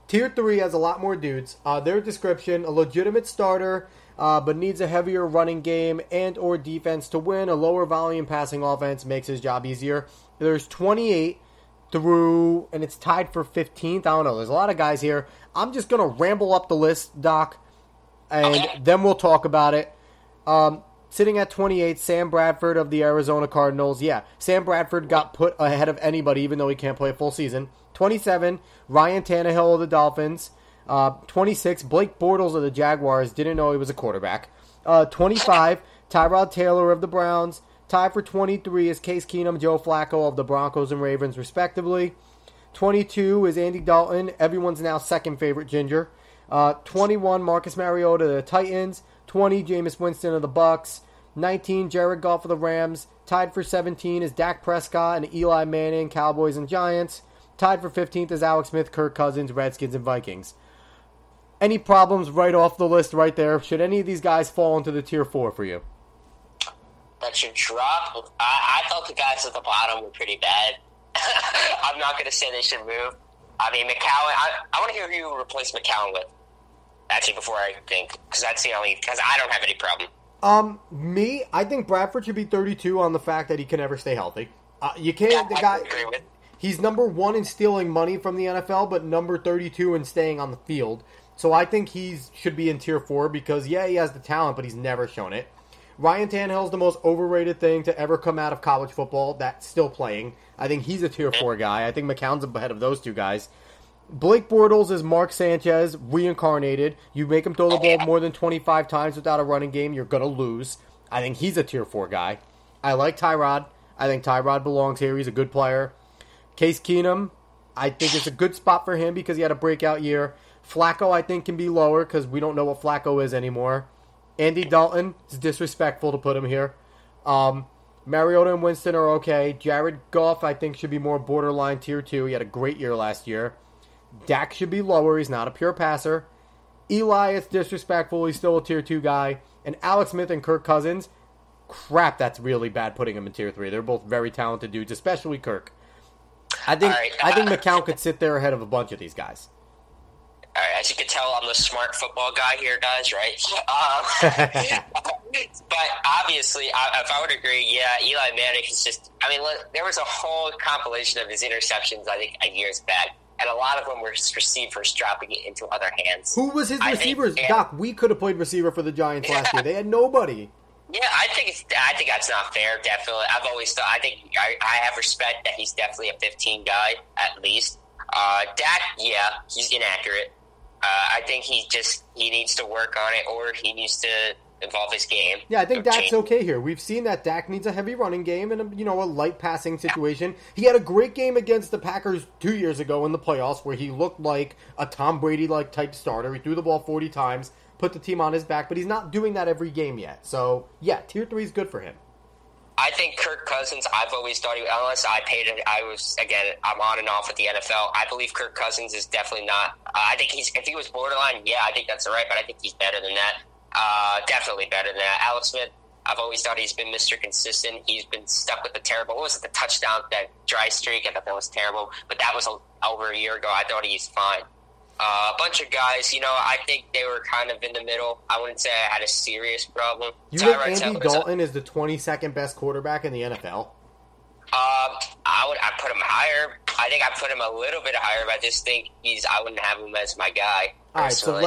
A: Tier 3 has a lot more dudes. Their description, a legitimate starter, but needs a heavier running game and or defense to win. A lower volume passing offense makes his job easier. There's 28 through, and it's tied for 15th. I don't know. There's a lot of guys here. I'm just going to ramble up the list, Doc, and then we'll talk about it. Sitting at 28, Sam Bradford of the Arizona Cardinals. Yeah, Sam Bradford got put ahead of anybody, even though he can't play a full season. 27, Ryan Tannehill of the Dolphins. 26, Blake Bortles of the Jaguars. Didn't know he was a quarterback. 25, Tyrod Taylor of the Browns. Tied for 23 is Case Keenum, Joe Flacco of the Broncos and Ravens, respectively. 22 is Andy Dalton, everyone's now second favorite Ginger. 21, Marcus Mariota of the Titans. 20, Jameis Winston of the Bucks. 19, Jared Goff of the Rams. Tied for 17 is Dak Prescott and Eli Manning, Cowboys and Giants. Tied for 15th is Alex Smith, Kirk Cousins, Redskins, and Vikings. Any problems right off the list right there? Should any of these guys fall into the Tier 4 for you?
B: That should drop. I thought the guys at the bottom were pretty bad. I'm not going to say they should move. I mean, McCown, I want to hear who you replace McCown with. Actually, before I think, because that's the only, because I don't have any problem.
A: I think Bradford should be 32 on the fact that he can never stay healthy. You can't, the guy, he's number 1 in stealing money from the NFL, but number 32 in staying on the field. So I think he should be in Tier 4 because, yeah, he has the talent, but he's never shown it. Ryan Tannehill's the most overrated thing to ever come out of college football that's still playing. I think he's a Tier 4 guy. I think McCown's ahead of those 2 guys. Blake Bortles is Mark Sanchez reincarnated. You make him throw the ball more than 25 times without a running game, you're going to lose. I think he's a Tier 4 guy. I like Tyrod. I think Tyrod belongs here. He's a good player. Case Keenum, I think it's a good spot for him because he had a breakout year. Flacco, I think, can be lower because we don't know what Flacco is anymore. Andy Dalton, it's disrespectful to put him here. Mariota and Winston are okay. Jared Goff, I think, should be more borderline Tier 2. He had a great year last year. Dak should be lower. He's not a pure passer. Eli, it's disrespectful. He's still a Tier 2 guy. And Alex Smith and Kirk Cousins, crap, that's really bad putting him in Tier 3. They're both very talented dudes, especially Kirk. I think McCown could sit there ahead of a bunch of these guys.
B: All right, as you can tell, I'm the smart football guy here, guys, right? But obviously, if I would agree, yeah, Eli Manning is just, I mean, look, there was a whole compilation of his interceptions, I think, years back, and a lot of them were receivers dropping it into other hands.
A: Who was his receivers? Doc, we could have played receiver for the Giants last year. They had nobody.
B: Yeah, I think that's not fair, definitely. I've always thought, I think I have respect that he's definitely a 15 guy, at least. Dak, yeah, he's inaccurate. I think he needs to work on it, or he needs to evolve his game.
A: Yeah, I think Dak's okay here. We've seen that Dak needs a heavy running game and a light passing situation. He had a great game against the Packers 2 years ago in the playoffs where he looked like a Tom Brady-like type starter. He threw the ball 40 times, put the team on his back, but he's not doing that every game yet. So, yeah, Tier 3 is good for him.
B: I think Kirk Cousins, I've always thought unless I'm on and off with the NFL. I believe Kirk Cousins is definitely not. I think if he was borderline, yeah, I think that's all right, but I think he's better than that. Definitely better than that. Alex Smith, I've always thought he's been Mr. Consistent. He's been stuck with the terrible, what was it, the touchdown, that dry streak? I thought that was terrible, but that was over a year ago. I thought he's fine. A bunch of guys, I think they were kind of in the middle. I wouldn't say I had a serious problem.
A: You think Andy Dalton is the 22nd best quarterback in the NFL?
B: I put him higher. I think I put him a little bit higher, but I just think I wouldn't have him as my guy.
A: All right, so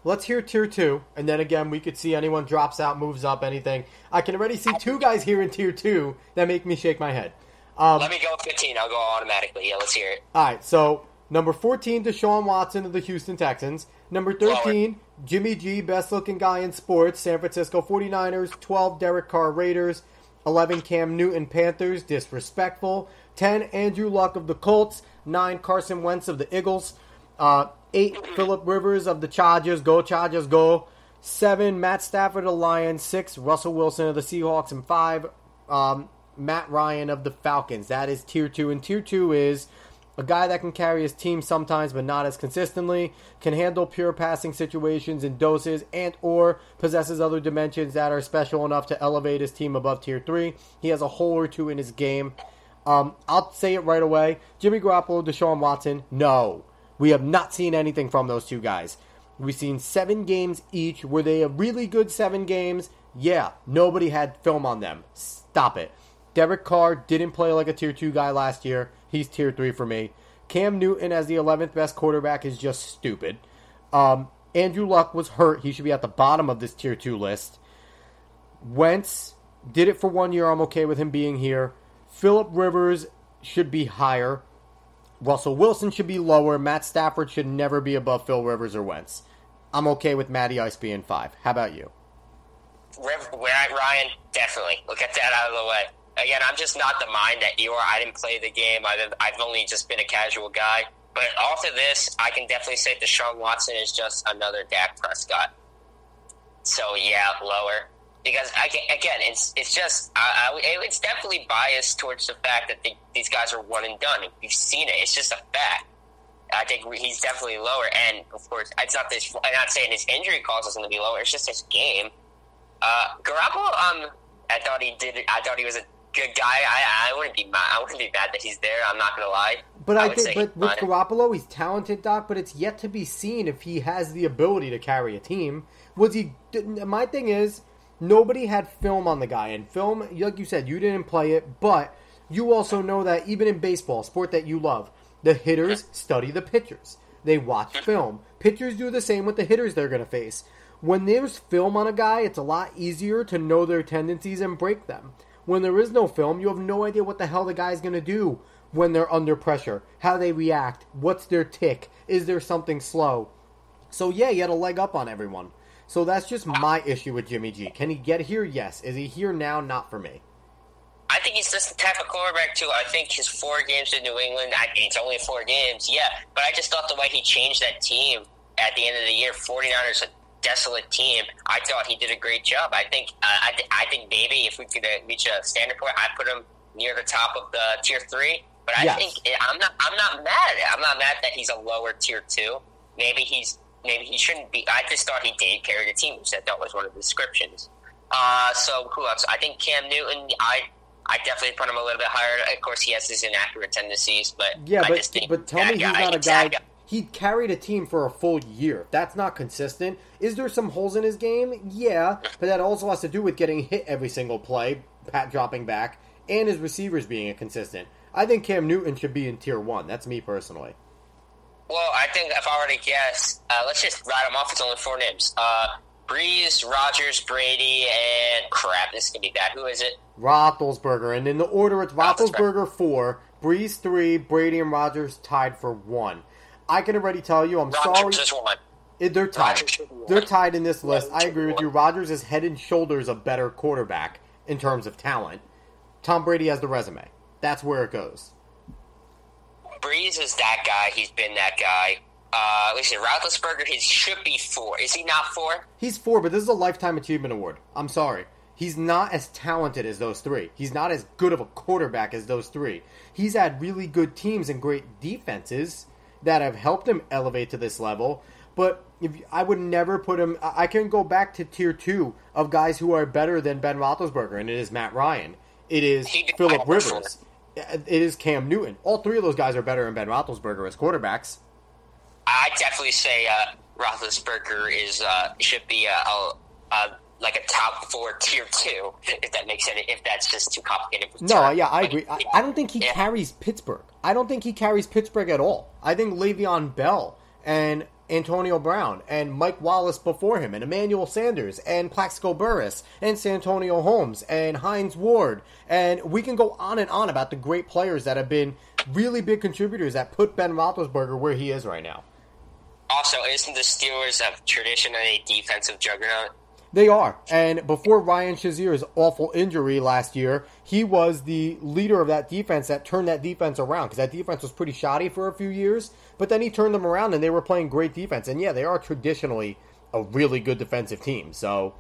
A: let's hear Tier 2, and then again, we could see anyone drops out, moves up, anything. I can already see two guys here in Tier 2 that make me shake my head.
B: Let me go 15. I'll go automatically. Yeah, let's hear it.
A: All right, so number 14, Deshaun Watson of the Houston Texans. Number 13, Jimmy G, best-looking guy in sports, San Francisco 49ers. 12, Derek Carr, Raiders. 11, Cam Newton, Panthers, disrespectful. 10, Andrew Luck of the Colts. 9, Carson Wentz of the Eagles. 8, Phillip Rivers of the Chargers. Go Chargers, go. 7, Matt Stafford of the Lions. 6, Russell Wilson of the Seahawks. And 5, Matt Ryan of the Falcons. That is Tier 2. And Tier 2 is a guy that can carry his team sometimes, but not as consistently, can handle pure passing situations in doses, and or possesses other dimensions that are special enough to elevate his team above Tier 3. He has a hole or two in his game. I'll say it right away. Jimmy Garoppolo, Deshaun Watson, no. We have not seen anything from those two guys. We've seen 7 games each. Were they a really good 7 games? Yeah. Nobody had film on them. Stop it. Derek Carr didn't play like a Tier 2 guy last year. He's Tier 3 for me. Cam Newton as the 11th best quarterback is just stupid. Andrew Luck was hurt. He should be at the bottom of this Tier 2 list. Wentz did it for 1 year. I'm okay with him being here. Phillip Rivers should be higher. Russell Wilson should be lower. Matt Stafford should never be above Phil Rivers or Wentz. I'm okay with Matty Ice being 5. How about you?
B: Ryan, definitely. We'll get that out of the way. Again, I'm just not the mind that you are. I didn't play the game. I've only just been a casual guy. But off of this, I can definitely say Deshaun Watson is just another Dak Prescott. So, yeah, lower. Because, again, it's just it's definitely biased towards the fact that these guys are one and done. You've seen it. It's just a fact. I think he's definitely lower. And, of course, I'm not saying his injury causes him to be lower. It's just his game. Garoppolo, I thought he was a good guy. I wouldn't be mad that he's there. I'm not gonna lie.
A: But but with Garoppolo, he's talented, Doc. But it's yet to be seen if he has the ability to carry a team. My thing is, nobody had film on the guy, and film, like you said, you didn't play it, but you also know that even in baseball, sport that you love, the hitters study the pitchers. They watch film. Pitchers do the same with the hitters they're gonna face. When there's film on a guy, it's a lot easier to know their tendencies and break them. When there is no film, you have no idea what the hell the guy's going to do when they're under pressure, how they react, what's their tick, is there something slow. So yeah, he had a leg up on everyone. So that's just my issue with Jimmy G. Can he get here? Yes. Is he here now? Not for me.
B: I think he's just the type of quarterback, too. I think his 4 games in New England, it's only 4 games, yeah. But I just thought the way he changed that team at the end of the year, 49ers, desolate team, I thought he did a great job. I think maybe if we could reach a standard point, I'd put him near the top of the Tier 3. But I think I'm not mad. I'm not mad that he's a lower Tier 2. Maybe he shouldn't be. I just thought he did carry the team, which I thought was one of the descriptions. So who else? I think Cam Newton. I definitely put him a little bit higher. Of course, he has his inaccurate tendencies, but
A: but tell me he's not a guy. He carried a team for a full year. That's not consistent. Is there some holes in his game? Yeah, but that also has to do with getting hit every single play, Pat dropping back, and his receivers being inconsistent. I think Cam Newton should be in Tier 1. That's me personally.
B: Well, I think if I were to guess, let's just write them off. It's only 4 names. Breeze, Rodgers, Brady, and crap, this is going to be bad. Who is it?
A: Roethlisberger. And in the order, it's Roethlisberger 4, Breeze 3, Brady and Rodgers tied for 1. I can already tell you,
B: Rodgers is 1.
A: They're tied. They're tied in this list. I agree with you. Rodgers is head and shoulders a better quarterback in terms of talent. Tom Brady has the resume. That's where it goes.
B: Breeze is that guy. He's been that guy. Listen, Roethlisberger, he should be 4. Is he not 4?
A: He's 4, but this is a Lifetime Achievement Award. I'm sorry. He's not as talented as those three. He's not as good of a quarterback as those three. He's had really good teams and great defenses that have helped him elevate to this level. But I would never put him... I can go back to tier 2 of guys who are better than Ben Roethlisberger, and it is Matt Ryan. It is Phillip Rivers. It is Cam Newton. All three of those guys are better than Ben Roethlisberger as quarterbacks.
B: I definitely say Roethlisberger should be like a top 4 tier 2, if that makes sense. If that's just too complicated.
A: No, yeah, I agree. I don't think he carries Pittsburgh. I don't think he carries Pittsburgh at all. I think Le'Veon Bell and Antonio Brown and Mike Wallace before him and Emmanuel Sanders and Plaxico Burress and Santonio Holmes and Hines Ward, and we can go on and on about the great players that have been really big contributors that put Ben Roethlisberger where he is right now.
B: Also, isn't the Steelers a traditionally a defensive juggernaut?
A: They are. And before Ryan Shazier's awful injury last year, he was the leader of that defense that turned that defense around, because that defense was pretty shoddy for a few years, but then he turned them around and they were playing great defense. And yeah, they are traditionally a really good defensive team. So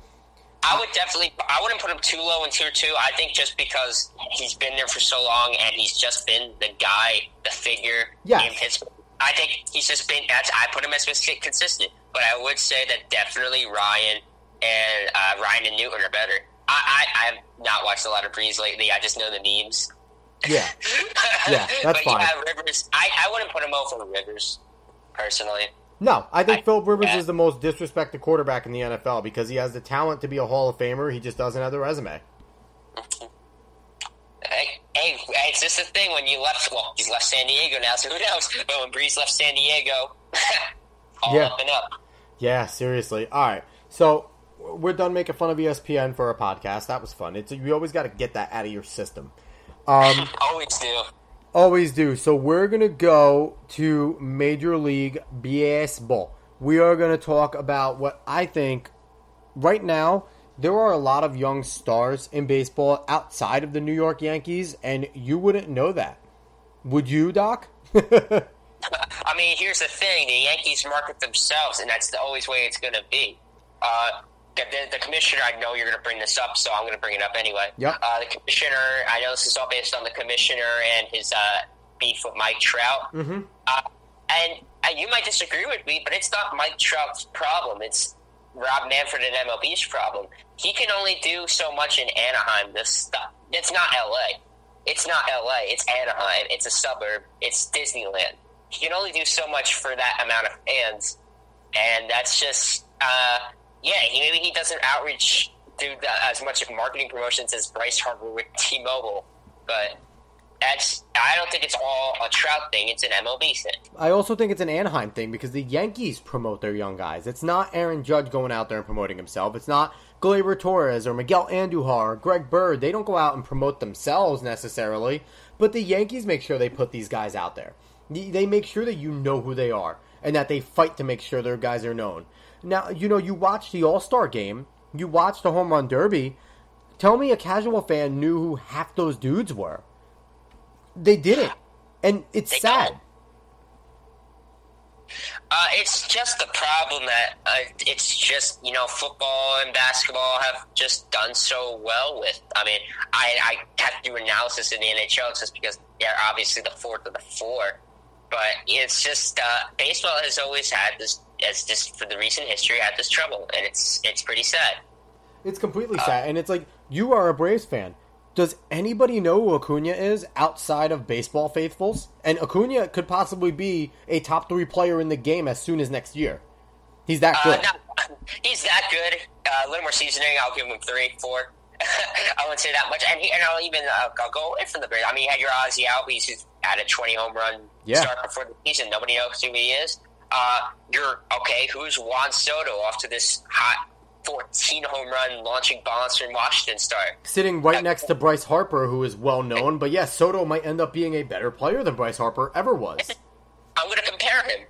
B: I wouldn't put him too low in tier 2. I think just because he's been there for so long and he's just been the guy, the figure in Pittsburgh. I think he's just been, I put him as consistent, but I would say that definitely Ryan and Newton are better. I have not watched a lot of Breeze lately. I just know the memes.
A: Yeah, that's fine.
B: Yeah, Rivers, I wouldn't put him over Rivers, personally.
A: No, I think Phillip Rivers is the most disrespected quarterback in the NFL because he has the talent to be a Hall of Famer. He just doesn't have the resume.
B: Hey, it's just a thing when he's left San Diego now, so who knows? But when Breeze left San Diego, up and up.
A: Yeah, seriously. All right, so we're done making fun of ESPN for our podcast. That was fun. You always got to get that out of your system.
B: Always do.
A: Always do. So we're going to go to Major League Baseball. We are going to talk about what I think right now there are a lot of young stars in baseball outside of the New York Yankees, and you wouldn't know that. Would you, Doc?
B: I mean, here's the thing. The Yankees market themselves, and that's the always way it's going to be. The commissioner, I know you're going to bring this up, so I'm going to bring it up anyway.
A: Yep.
B: The commissioner, I know this is all based on the commissioner and his beef with Mike Trout.
A: Mm-hmm.
B: And you might disagree with me, but it's not Mike Trout's problem. It's Rob Manfred and MLB's problem. He can only do so much in Anaheim, this stuff. It's not L.A. It's not L.A. It's Anaheim. It's a suburb. It's Disneyland. He can only do so much for that amount of fans, and that's just... maybe he doesn't do as much of marketing promotions as Bryce Harper with T-Mobile, but I don't think it's all a Trout thing. It's an MLB thing.
A: I also think it's an Anaheim thing because the Yankees promote their young guys. It's not Aaron Judge going out there and promoting himself. It's not Gleyber Torres or Miguel Andujar or Greg Bird. They don't go out and promote themselves necessarily, but the Yankees make sure they put these guys out there. They make sure that you know who they are and that they fight to make sure their guys are known. Now, you watch the All-Star game, you watch the Home Run Derby. Tell me a casual fan knew who half those dudes were. They didn't. And it's sad.
B: It's just the problem that it's just, football and basketball have just done so well with. I mean, I have to do analysis in the NHL just because they're obviously the fourth of the four. But it's just baseball has always had this, as just for the recent history, had this trouble, and it's pretty sad. It's
A: completely sad, and it's like, you are a Braves fan. Does anybody know who Acuna is outside of baseball faithfuls? And Acuna could possibly be a top 3 player in the game as soon as next year. He's that good.
B: He's that good. A little more seasoning, I'll give him 3, 4. I wouldn't say that much. And I'll go away from the Braves. I mean, you had your Ozzy Albies, who's had a 20 home run start before the season. Nobody knows who he is. Who's Juan Soto off to this hot 14 home run launching bombs from Washington start?
A: Sitting right next to Bryce Harper, who is well known, but yes, Soto might end up being a better player than Bryce Harper ever was.
B: I'm going to compare him.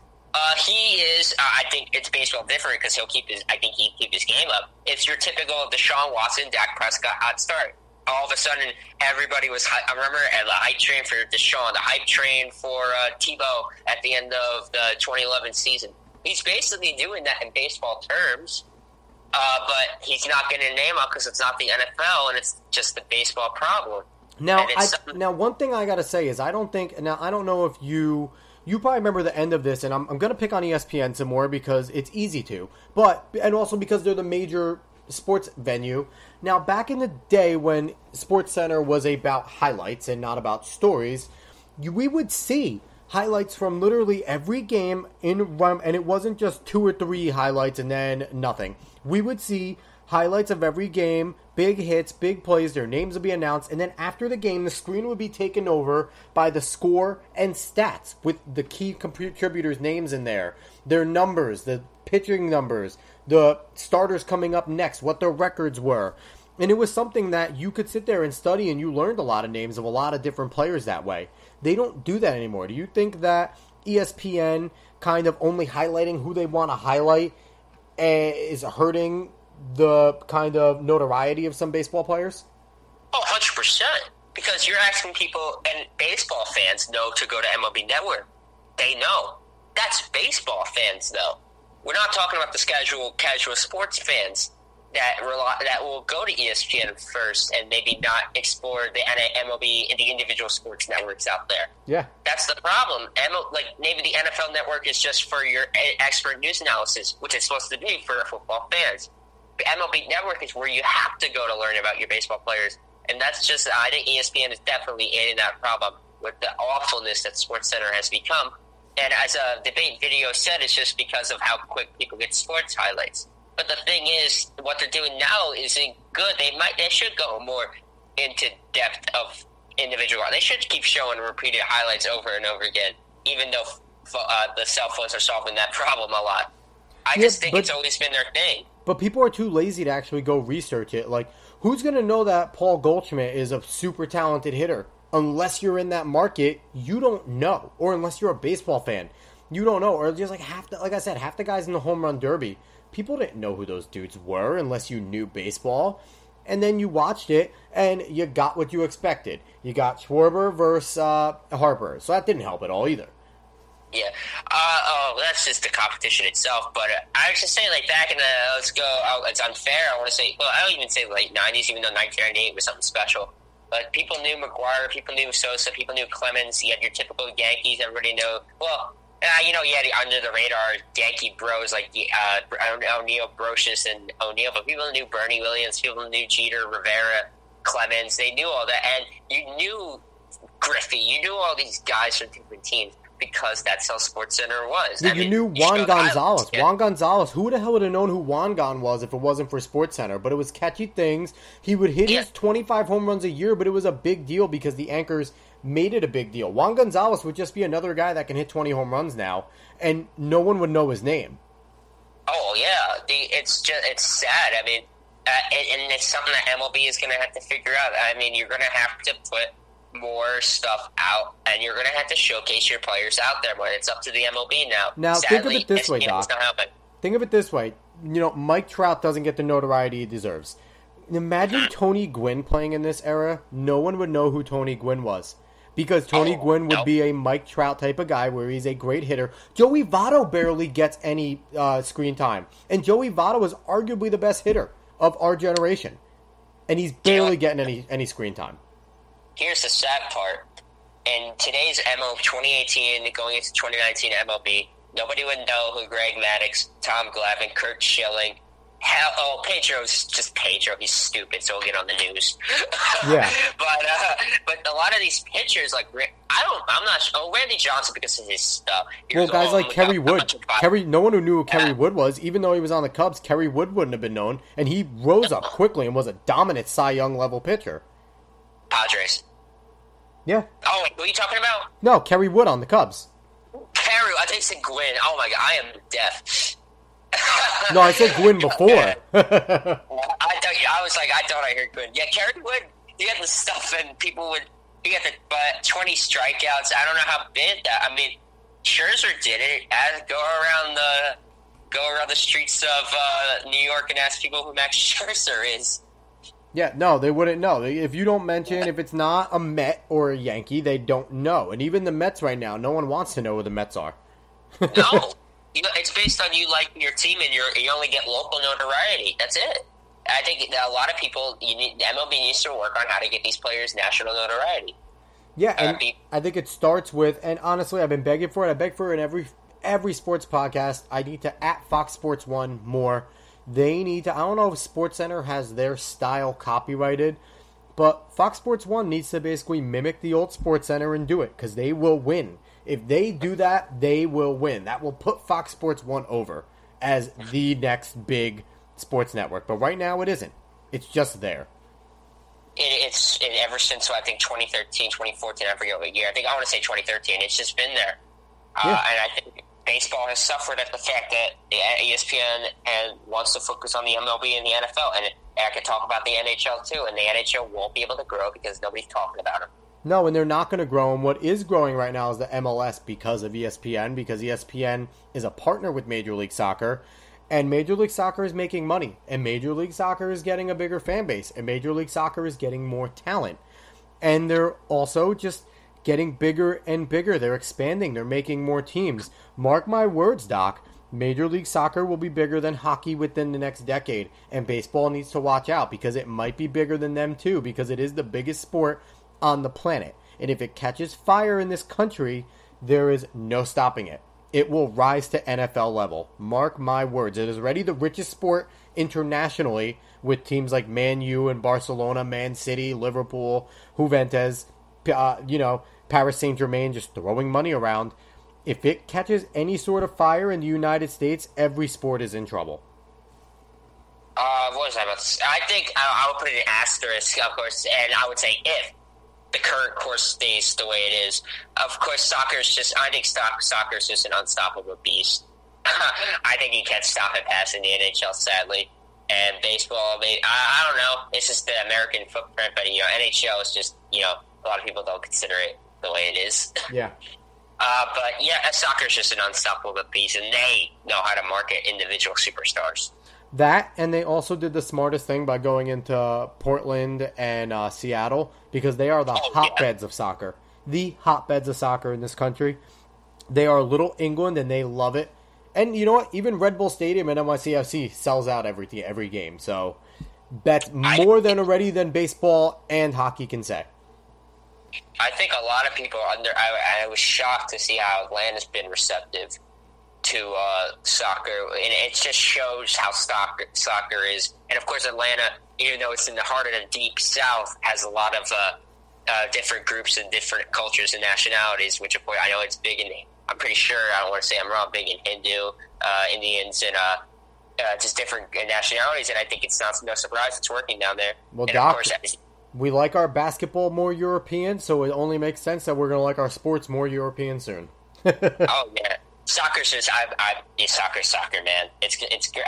B: He is, I think it's baseball different because he'll keep his game up. It's your typical Deshaun Watson, Dak Prescott hot start. All of a sudden, everybody was hype. I remember the hype train for Deshaun, the hype train for Tebow at the end of the 2011 season. He's basically doing that in baseball terms, But he's not getting a name out because it's not the NFL and it's just the baseball problem.
A: Now, one thing I gotta say is I don't know if you probably remember the end of this, and I'm gonna pick on ESPN some more because it's easy to, and also because they're the major sports venue. Now, back in the day when SportsCenter was about highlights and not about stories, we would see highlights from literally every game and it wasn't just 2 or 3 highlights and then nothing. We would see highlights of every game, big hits, big plays, their names would be announced, and then after the game, the screen would be taken over by the score and stats with the key contributors' names in there, their numbers, the pitching numbers, the starters coming up next, what their records were. And it was something that you could sit there and study, and you learned a lot of names of a lot of different players that way. They don't do that anymore. Do you think that ESPN kind of only highlighting who they want to highlight is hurting the kind of notoriety of some baseball players?
B: Oh, 100%. Because you're asking people, and baseball fans know to go to MLB Network. They know. That's baseball fans, though. We're not talking about the casual sports fans that will go to ESPN first and maybe not explore the MLB and the individual sports networks out there.
A: Yeah.
B: That's the problem. Maybe the NFL network is just for your expert news analysis, which it's supposed to be for football fans. The MLB network is where you have to go to learn about your baseball players. And that's just, I think ESPN is definitely aiding that problem with the awfulness that SportsCenter has become. And as a debate video said, it's just because of how quick people get sports highlights. But the thing is, what they're doing now isn't good. They should go more into depth of individual. They should keep showing repeated highlights over and over again, even though the cell phones are solving that problem a lot. I just think it's always been their thing.
A: But people are too lazy to actually go research it. Like, who's going to know that Paul Goldschmidt is a super talented hitter? Unless you're in that market, you don't know. Or unless you're a baseball fan, you don't know. Or just like half the guys in the home run derby, people didn't know who those dudes were unless you knew baseball. And then you watched it, and you got what you expected. You got Schwarber versus Harper. So that didn't help at all either.
B: Yeah. That's just the competition itself. But I was just saying, like, back in the, it's unfair. I want to say, well, I don't even say late 90s, even though 1998 was something special. But people knew McGuire, people knew Sosa, people knew Clemens. You had your typical Yankees. Everybody knew. Well, you had the under-the-radar Yankee bros like O'Neill, Brocious, and O'Neill. But people knew Bernie Williams. People knew Jeter, Rivera, Clemens. They knew all that. And you knew Griffey. You knew all these guys from different teams because that's how SportsCenter was.
A: Yeah, you knew Juan Gonzalez. Yeah. Juan Gonzalez. Who the hell would have known who Juan Gon was if it wasn't for SportsCenter? But it was catchy things. He would hit his 25 home runs a year, but it was a big deal because the anchors made it a big deal. Juan Gonzalez would just be another guy that can hit 20 home runs now, and no one would know his name.
B: Oh, yeah. It's sad. I mean, and it's something that MLB is going to have to figure out. I mean, you're going to have to put more stuff out, and you're going to have to showcase your players out there, but it's up to the MLB now.
A: Now, sadly, think of it this way, Doc. Think of it this way. Mike Trout doesn't get the notoriety he deserves. Imagine Tony Gwynn playing in this era. No one would know who Tony Gwynn was. Because Tony Gwynn would be a Mike Trout type of guy where he's a great hitter. Joey Votto barely gets any screen time. And Joey Votto is arguably the best hitter of our generation. And he's barely getting any screen time.
B: Here's the sad part. In today's 2018 going into 2019 MLB, nobody would know who Greg Maddux, Tom Glavine, Kurt Schilling, Pedro's just Pedro. He's stupid, so he'll get on the news.
A: Yeah.
B: But a lot of these pitchers, like, I'm not sure. Randy Johnson because of his stuff.
A: Well, guys like Kerry Wood. No one who knew who Kerry Wood was, even though he was on the Cubs, Kerry Wood wouldn't have been known, and he rose up quickly and was a dominant Cy Young level pitcher.
B: Padres.
A: Yeah.
B: Oh, wait, who are you talking about?
A: No, Kerry Wood on the Cubs.
B: Kerry, I think you said Gwynn. Oh my God, I am deaf.
A: No, I said Gwynn before.
B: I thought I heard Gwynn. Yeah, Kerry Wood, he had the stuff, and he had the 20 strikeouts. I don't know how big that. I mean, Scherzer did it. Go around the streets of New York and ask people who Max Scherzer is.
A: Yeah, no, they wouldn't know. If you don't mention, if it's not a Met or a Yankee, they don't know. And even the Mets right now, no one wants to know who the Mets are.
B: No. It's based on you liking your team, and you only get local notoriety. That's it. I think that a lot of people, MLB needs to work on how to get these players national notoriety.
A: Yeah, and I think it starts with, and honestly, I've been begging for it. I beg for it in every sports podcast. I need to at Fox Sports 1 more. They need to, I don't know if SportsCenter has their style copyrighted, but Fox Sports 1 needs to basically mimic the old SportsCenter and do it, because they will win. If they do that, they will win. That will put Fox Sports 1 over as the next big sports network. But right now, it isn't. It's just there.
B: It's ever since, I think, 2013, 2014, I forget what year. I want to say 2013. It's just been there. And I think baseball has suffered at the fact that ESPN wants to focus on the MLB and the NFL. And I could talk about the NHL, too. And the NHL won't be able to grow because nobody's talking about it.
A: No, and they're not going to grow. And what is growing right now is the MLS because of ESPN, because ESPN is a partner with Major League Soccer. And Major League Soccer is making money. And Major League Soccer is getting a bigger fan base. And Major League Soccer is getting more talent. And they're also just getting bigger and bigger. They're expanding. They're making more teams. Mark my words, Doc. Major League Soccer will be bigger than hockey within the next decade. And baseball needs to watch out because it might be bigger than them too, because it is the biggest sport on the planet. And if it catches fire in this country, there is no stopping it. It will rise to NFL level. Mark my words. It is already the richest sport internationally with teams like Man U and Barcelona, Man City, Liverpool, Juventus, Paris Saint-Germain just throwing money around. If it catches any sort of fire in the United States, every sport is in trouble.
B: What was I about to say? I think I would put an asterisk, of course, and I would say if the current course stays the way it is. Of course, I think soccer is just an unstoppable beast. I think you can't stop it passing the NHL, sadly. And baseball, I don't know. It's just the American footprint, but, NHL is just, a lot of people don't consider it the way it is.
A: Yeah.
B: But, soccer is just an unstoppable beast, and they know how to market individual superstars.
A: That, and they also did the smartest thing by going into Portland and Seattle, because they are the hotbeds of soccer. The hotbeds of soccer in this country. They are Little England, and they love it. And you know what? Even Red Bull Stadium and NYCFC sells out every game. So that's more than baseball and hockey can say.
B: I think a lot of people I was shocked to see how Atlanta's been receptive to soccer, and it just shows how soccer is. And of course, Atlanta, even though it's in the heart of the deep South, has a lot of different groups and different cultures and nationalities. Which, of course, I know it's big in. I'm pretty sure, I don't want to say I'm wrong, big in Hindu, Indians, and just different nationalities. And I think it's no surprise it's working down there.
A: Well,
B: and
A: Doc, we like our basketball more European, so it only makes sense that we're going to like our sports more European soon.
B: Oh yeah. Soccer's just soccer, man. It's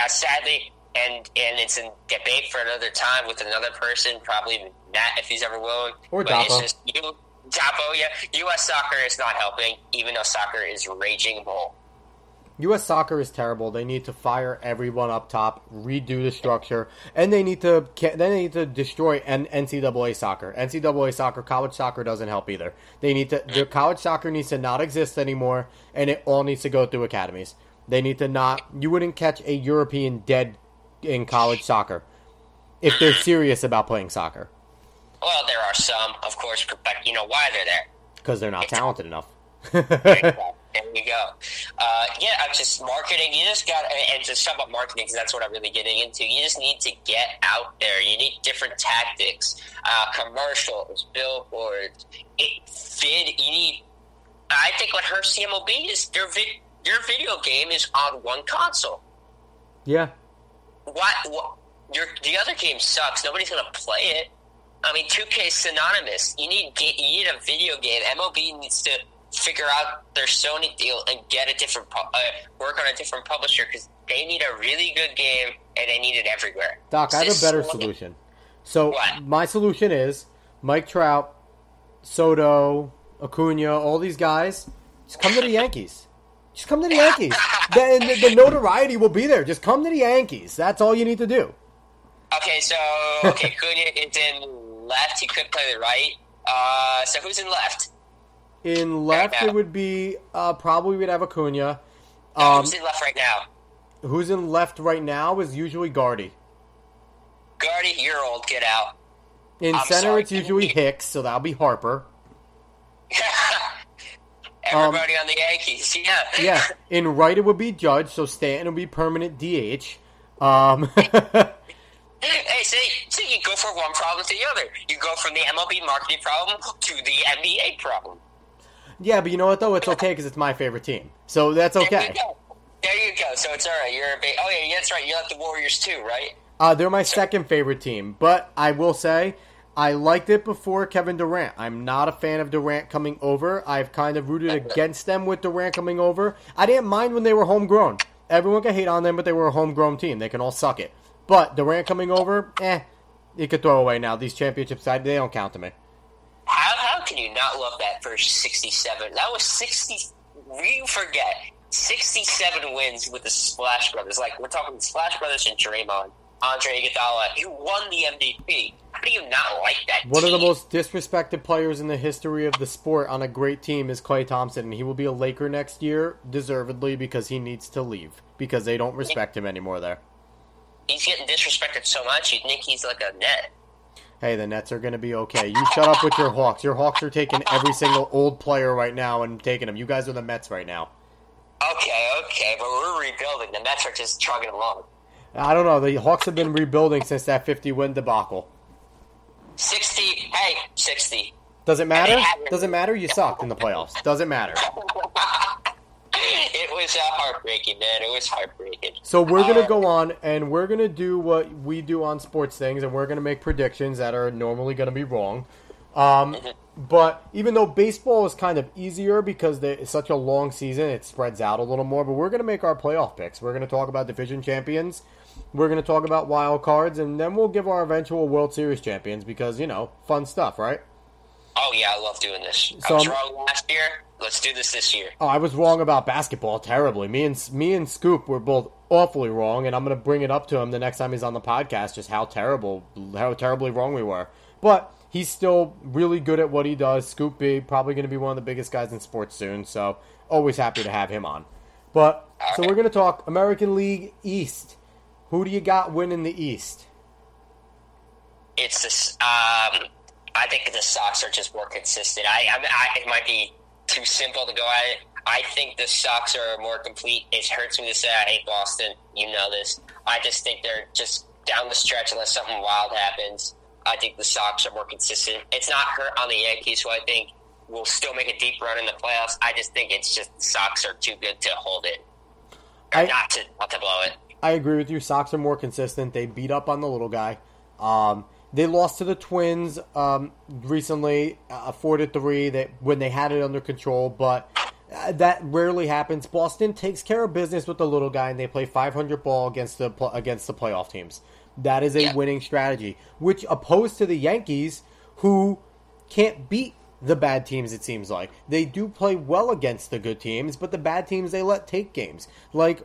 B: sadly, and it's in debate for another time with another person, probably Matt if he's ever willing.
A: Or
B: but
A: Dapo.
B: It's just Dapo, yeah. U.S. soccer is not helping, even though soccer is raging bull.
A: U.S. soccer is terrible. They need to fire everyone up top, redo the structure, and they need to destroy NCAA soccer. NCAA soccer, college soccer doesn't help either. The college soccer needs to not exist anymore, and it all needs to go through academies. They need to not. You wouldn't catch a European dead in college soccer if they're serious about playing soccer.
B: Well, there are some, of course, but you know why they're there?
A: Because they're not talented enough.
B: There you go. I'm just marketing. You just got, and to sum up marketing, because that's what I'm really getting into. You just need to get out there. You need different tactics, commercials, billboards. I think what hurts CMLB is your video game is on one console.
A: Yeah.
B: What? The other game sucks. Nobody's gonna play it. I mean, 2K is synonymous. You need a video game. MLB needs to figure out their Sony deal and get a different work on a different publisher, because they need a really good game and they need it everywhere.
A: Doc, I have a better solution. So my solution is Mike Trout, Soto, Acuna, all these guys, just come to the Yankees. Just come to the Yankees. The notoriety will be there. Just come to the Yankees. That's all you need to do.
B: Okay, Acuna is in left. He could play the right. So who's in left?
A: In left, it would be probably we'd have Acuna.
B: Who's in left right now?
A: Who's in left right now is usually Gardy.
B: Gardy, you're old. Get out.
A: In center, it's usually Hicks, so that'll be Harper.
B: Everybody on the Yankees, yeah.
A: Yeah. In right, it would be Judge, so Stanton would be permanent DH.
B: Hey, so you go from one problem to the other. You go from the MLB marketing problem to the NBA problem.
A: Yeah, but you know what, though? It's okay because it's my favorite team. So that's okay.
B: There you go. So it's all right. Oh, yeah, that's right. You like the Warriors, too, right?
A: They're my second favorite team. But I will say, I liked it before Kevin Durant. I'm not a fan of Durant coming over. I've kind of rooted against them with Durant coming over. I didn't mind when they were homegrown. Everyone can hate on them, but they were a homegrown team. They can all suck it. But Durant coming over, you could throw away now. These championships, they don't count to me.
B: How can you not love that first 67? That was 60. You forget 67 wins with the Splash Brothers. Like, we're talking Splash Brothers and Draymond, Andre Iguodala. You won the MVP. How do you not like that?
A: One of the most disrespected players in the history of the sport on a great team is Klay Thompson, and he will be a Laker next year, deservedly, because he needs to leave because they don't respect him anymore there.
B: He's getting disrespected so much, you'd think he's like a Net.
A: Hey, the Nets are going to be okay. You shut up with your Hawks. Your Hawks are taking every single old player right now and taking them. You guys are the Mets right now.
B: Okay, but we're rebuilding. The Mets are just chugging along.
A: I don't know. The Hawks have been rebuilding since that 50-win debacle.
B: 60.
A: Does it matter? Does it matter? You sucked in the playoffs. Doesn't matter.
B: It was heartbreaking, man. It was heartbreaking.
A: So we're going to go on, and we're going to do what we do on sports things, and we're going to make predictions that are normally going to be wrong. But even though baseball is kind of easier because it's such a long season, it spreads out a little more, but we're going to make our playoff picks. We're going to talk about division champions. We're going to talk about wild cards, and then we'll give our eventual World Series champions because, fun stuff, right?
B: Oh, yeah, I love doing this. I was wrong last year. Let's do this year.
A: Oh, I was wrong about basketball terribly. Me and Scoop were both awfully wrong, and I'm going to bring it up to him the next time he's on the podcast, just how terribly wrong we were. But he's still really good at what he does. Scoop B, probably going to be one of the biggest guys in sports soon, so always happy to have him on. But so we're going to talk American League East. Who do you got winning the East?
B: It's this. I think the Sox are just more consistent. It might be too simple to go at it. I think the Sox are more complete. It hurts me to say I hate Boston. You know this. I just think they're just down the stretch unless something wild happens. I think the Sox are more consistent. It's not hurt on the Yankees, who I think will still make a deep run in the playoffs. I just think it's just the Sox are too good to hold it. Or not to blow it.
A: I agree with you. Sox are more consistent. They beat up on the little guy. They lost to the Twins recently, 4-3. When they had it under control, but that rarely happens. Boston takes care of business with the little guy, and they play 500 ball against the playoff teams. That is a winning strategy, which opposed to the Yankees, who can't beat the bad teams, it seems like. They do play well against the good teams, but the bad teams they let take games. Like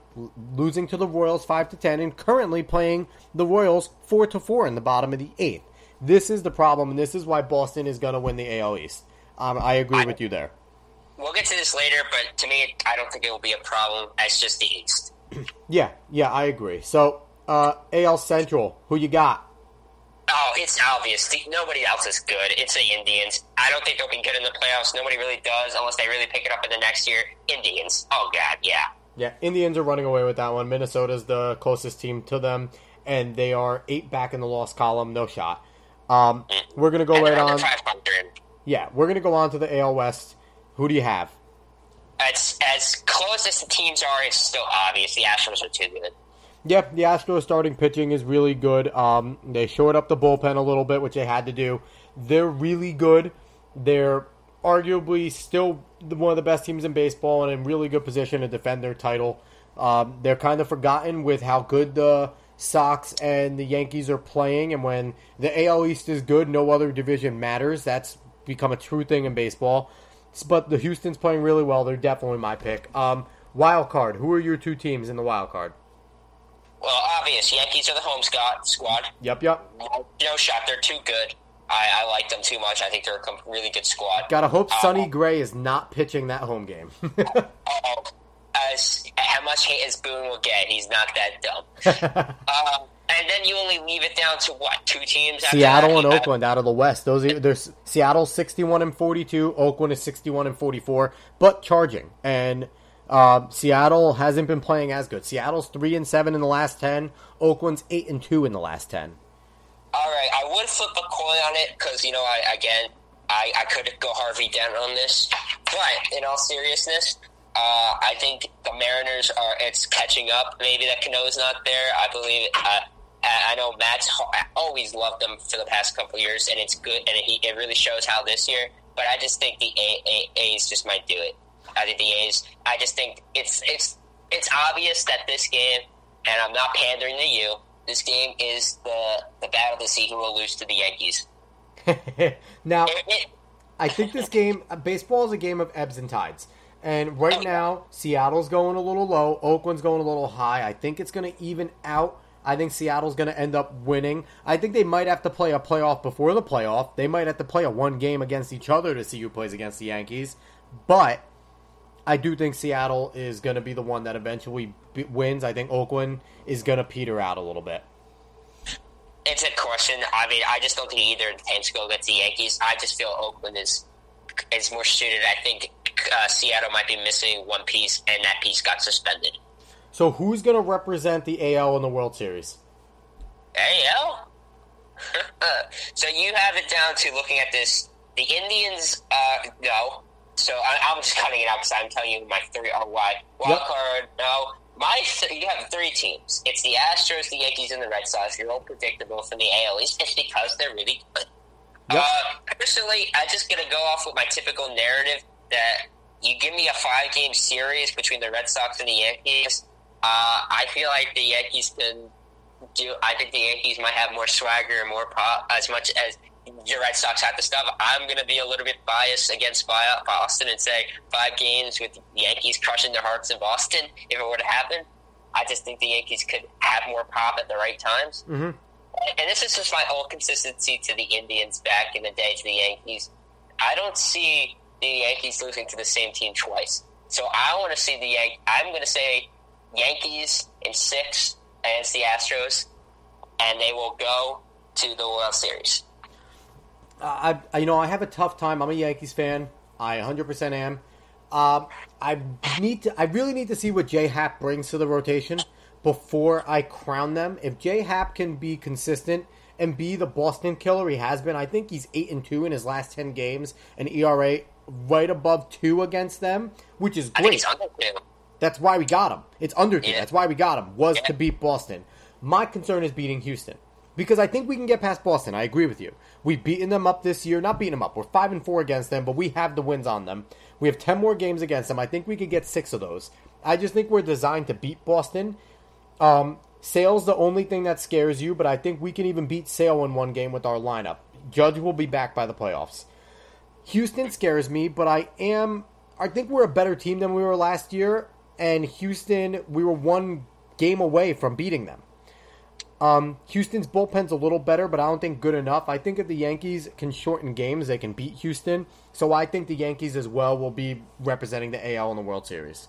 A: losing to the Royals 5-10 and currently playing the Royals 4-4 in the bottom of the 8th. This is the problem, and this is why Boston is going to win the AL East. I agree with you there.
B: We'll get to this later, but to me, I don't think it will be a problem. It's just the East.
A: Yeah, I agree. So, AL Central, who you got?
B: Oh, it's obvious. Nobody else is good. It's the Indians. I don't think they'll be good in the playoffs. Nobody really does unless they really pick it up in the next year. Indians. Oh, God, yeah.
A: Yeah, Indians are running away with that one. Minnesota's the closest team to them, and they are 8 back in the loss column. No shot. We're going to go right on.
B: 500.
A: Yeah, we're going to go on to the AL West. Who do you have?
B: As close as the teams are, it's still obvious. The Astros are too good.
A: Yep, the Astros starting pitching is really good. They showed up the bullpen a little bit, which they had to do. They're really good. They're arguably still one of the best teams in baseball and in really good position to defend their title. They're kind of forgotten with how good the Sox and the Yankees are playing, and when the AL East is good, no other division matters. That's become a true thing in baseball. But the Houston's playing really well. They're definitely my pick. Wild card. Who are your 2 teams in the wild card?
B: Well, obvious. Yankees are the home squad.
A: Yep.
B: No shot. They're too good. I like them too much. I think they're a really good squad.
A: Gotta hope Sonny Gray is not pitching that home game.
B: as how much hate as Boone will get. He's not that dumb. And then you only leave it down to what, 2 teams?
A: Seattle and Oakland out of the West. There's Seattle's 61-42, Oakland is 61-44, but charging. And Seattle hasn't been playing as good. Seattle's 3-7 in the last 10. Oakland's 8-2 in the last 10.
B: All right, I would flip a coin on it because I could go Harvey Dent on this, but in all seriousness, I think the Mariners it's catching up. Maybe that Cano's not there. I believe. I know Matt's always loved them for the past couple of years, and it's good, and it really shows how this year. But I just think the A's just might do it. I think the A's. I just think it's obvious that this game, and I'm not pandering to you. This game is the battle to see who will lose to the Yankees.
A: Now, I think this game, baseball is a game of ebbs and tides. And right now, Seattle's going a little low. Oakland's going a little high. I think it's going to even out. I think Seattle's going to end up winning. I think they might have to play a playoff before the playoff. They might have to play a one game against each other to see who plays against the Yankees. But I do think Seattle is going to be the one that eventually wins. I think Oakland is going to peter out a little bit.
B: It's a question. I mean, I just don't think either of the teams go against the Yankees. I just feel Oakland is more suited. I think Seattle might be missing one piece, and that piece got suspended.
A: So who's going to represent the AL in the World Series?
B: AL? So you have it down to looking at this. The Indians, no. So I'm just cutting it out because I'm telling you my 3 are wide. Wild card, no. You have 3 teams. It's the Astros, the Yankees, and the Red Sox. You're all predictable from the AL East. It's because they're really good. Yep. Personally, I'm just going to go off with my typical narrative that you give me a 5-game series between the Red Sox and the Yankees. I feel like the Yankees can do. I think the Yankees might have more swagger and more pop as much as your Red Sox have the stuff. I'm going to be a little bit biased against Boston and say 5 games with the Yankees crushing their hearts in Boston. If it were to happen, I just think the Yankees could have more pop at the right times. Mm-hmm. And this is just my whole consistency to the Indians back in the day to the Yankees. I don't see the Yankees losing to the same team twice. So I want to see the Yankees. I'm going to say Yankees in 6 against the Astros, and they will go to the World Series.
A: I have a tough time. I'm a Yankees fan. I 100% am. I really need to see what J-Happ brings to the rotation before I crown them. If J-Happ can be consistent and be the Boston killer he has been, I think he's 8-2 in his last 10 games, an ERA right above 2 against them, which is great.
B: I think he's under 2.
A: That's why we got him. It's under 2.
B: Yeah.
A: That's why we got him, to beat Boston. My concern is beating Houston. Because I think we can get past Boston. I agree with you. We've beaten them up this year. Not beaten them up. We're 5-4 against them, but we have the wins on them. We have 10 more games against them. I think we could get 6 of those. I just think we're designed to beat Boston. Sale's the only thing that scares you, but I think we can even beat Sale in one game with our lineup. Judge will be back by the playoffs. Houston scares me, but I think we're a better team than we were last year, and Houston, we were 1 game away from beating them. Houston's bullpen's a little better, but I don't think good enough. I think if the Yankees can shorten games, they can beat Houston. So I think the Yankees as well will be representing the AL in the World Series.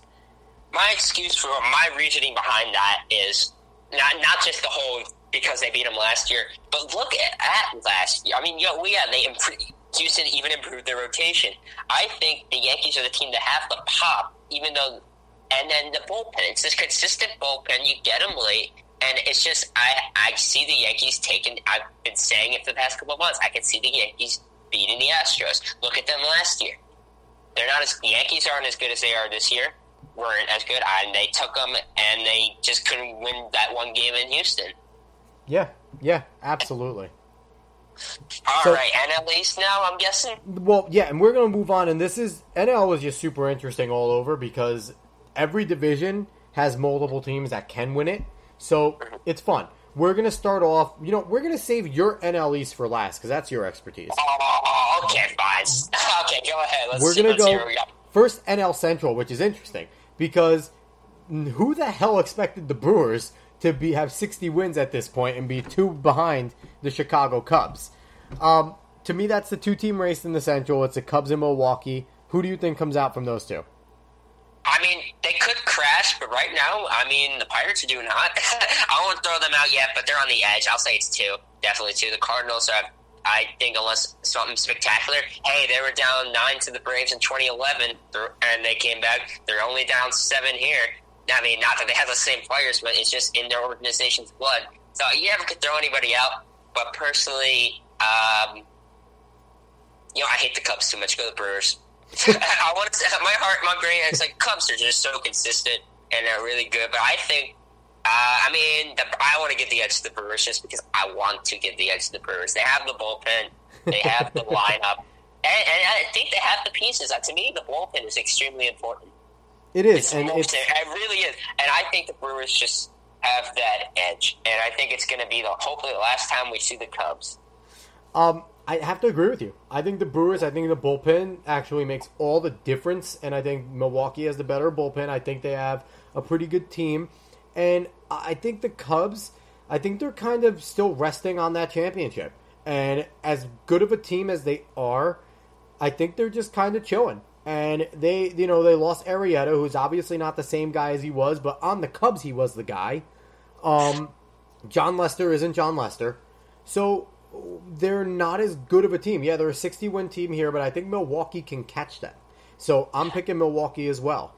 B: My excuse for my reasoning behind that is not just the whole because they beat them last year, but look at last year. I mean, Houston even improved their rotation. I think the Yankees are the team that have the pop, even though, and then the bullpen. It's this consistent bullpen. You get them late. And it's just, I see the Yankees I've been saying it for the past couple of months, I can see the Yankees beating the Astros. Look at them last year. The Yankees aren't as good as they are this year, weren't as good, and they took them, and they just couldn't win that one game in Houston.
A: Yeah, absolutely.
B: All right, NL East now, I'm guessing?
A: Well, yeah, and we're going to move on, and NL is just super interesting all over because every division has multiple teams that can win it. So, it's fun. We're going to start off, we're going to save your NL East for last, because that's your expertise.
B: Oh, okay, fine. Okay, go ahead.
A: We're going to go first NL Central, which is interesting, because who the hell expected the Brewers to have 60 wins at this point and be 2 behind the Chicago Cubs? To me, that's the 2-team race in the Central. It's the Cubs and Milwaukee. Who do you think comes out from those 2?
B: I mean, they could crash but right now, I mean, the Pirates do not. I won't throw them out yet, but they're on the edge. I'll say it's 2. Definitely 2. The Cardinals have, I think, unless something spectacular. Hey, they were down 9 to the Braves in 2011, and they came back. They're only down 7 here. I mean, not that they have the same players, but it's just in their organization's blood. So you never could throw anybody out. But personally, I hate the Cubs too much. Go the Brewers. I want to. My heart, my brain, it's like Cubs are just so consistent and they're really good. But I think, I want to give the edge to the Brewers just because I want to give the edge to the Brewers. They have the bullpen, they have the lineup, and I think they have the pieces. To me, the bullpen is extremely important.
A: It is,
B: it really is. And I think the Brewers just have that edge, and I think it's going to be hopefully the last time we see the Cubs.
A: I have to agree with you. I think the Brewers, the bullpen actually makes all the difference, and I think Milwaukee has the better bullpen. I think they have a pretty good team, and I think the Cubs, they're kind of still resting on that championship. And as good of a team as they are, I think they're just kind of chilling. And they lost Arrieta, who's obviously not the same guy as he was, but on the Cubs he was the guy. John Lester isn't John Lester, so they're not as good of a team. Yeah, they're a 60-win team here, but I think Milwaukee can catch them. So I'm picking Milwaukee as well.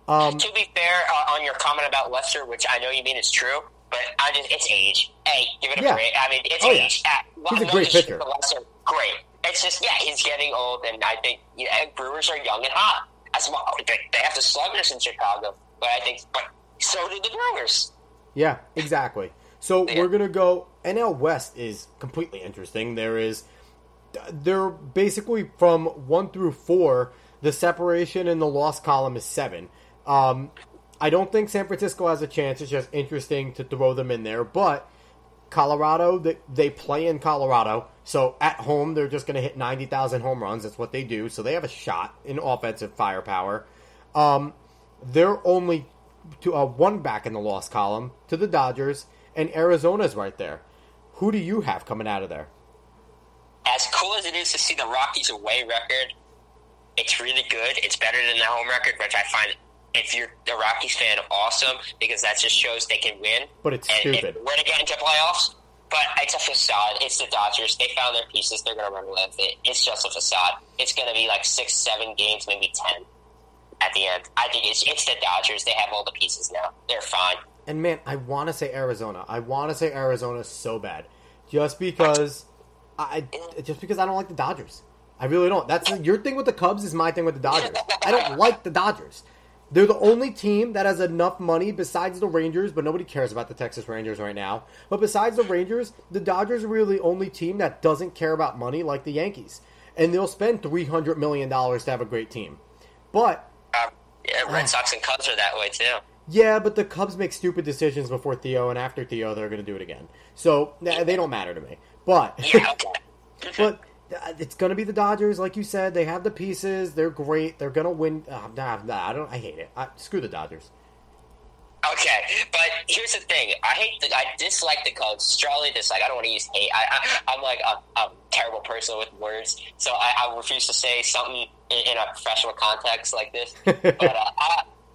B: To be fair, on your comment about Lester, which I know you mean is true, but it's age. Hey, give it a break. I mean, it's age.
A: Yeah. He's a great pitcher.
B: Lester, great. It's just, he's getting old, and I think Brewers are young and hot. They have the sluggers in Chicago, but so do the Brewers.
A: Yeah, exactly. So we're going to go, NL West is completely interesting. They're basically from 1 through 4, the separation in the loss column is 7. I don't think San Francisco has a chance. It's just interesting to throw them in there. But Colorado, they play in Colorado. So at home, they're just going to hit 90,000 home runs. That's what they do. So they have a shot in offensive firepower. They're only 1 back in the loss column to the Dodgers. And Arizona's right there. Who do you have coming out of there?
B: As cool as it is to see the Rockies away record, it's really good. It's better than the home record, which I find, if you're a Rockies fan, awesome, because that just shows they can win.
A: But it's stupid.
B: Win again to playoffs. But it's a facade. It's the Dodgers. They found their pieces. They're going to run with it. It's just a facade. It's going to be like 6, 7 games, maybe 10 at the end. I think it's the Dodgers. They have all the pieces now. They're fine.
A: And, man, I want to say Arizona. I want to say Arizona so bad. Just because I don't like the Dodgers. I really don't. That's your thing with the Cubs is my thing with the Dodgers. I don't like the Dodgers. They're the only team that has enough money besides the Rangers, but nobody cares about the Texas Rangers right now. But besides the Rangers, the Dodgers are really the only team that doesn't care about money like the Yankees. And they'll spend $300 million to have a great team. But
B: Red Sox and Cubs are that way too.
A: Yeah, but the Cubs make stupid decisions before Theo, and after Theo, they're going to do it again. So they don't matter to me. But but it's going to be the Dodgers, like you said. They have the pieces. They're great. They're going to win. I hate it. Screw the Dodgers.
B: Okay, but here's the thing. I dislike the Cubs. Strongly dislike. I don't want to use hate. I'm like a terrible person with words, so I refuse to say something in a professional context like this. But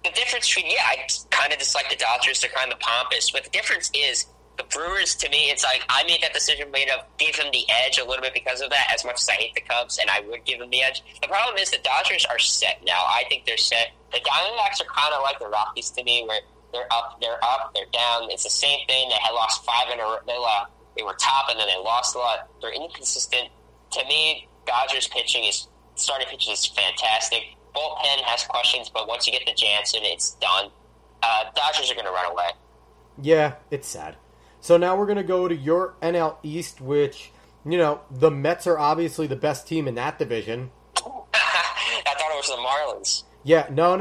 B: the difference between, I kind of dislike the Dodgers. They're kind of pompous. But the difference is the Brewers, to me, it's like I made that decision, gave them the edge a little bit because of that, as much as I hate the Cubs, and I would give them the edge. The problem is the Dodgers are set now. I think they're set. The Diamondbacks are kind of like the Rockies to me, where they're up, they're down. It's the same thing. They had lost 5 in a row. They were top, and then they lost a lot. They're inconsistent. To me, Dodgers starting pitching is fantastic. Bullpen has questions, but once you get the Jansen, it's done. Dodgers are going to run away.
A: Yeah, it's sad. So now we're going to go to your NL East, which, the Mets are obviously the best team in that division.
B: I thought it was the Marlins.
A: Yeah, no.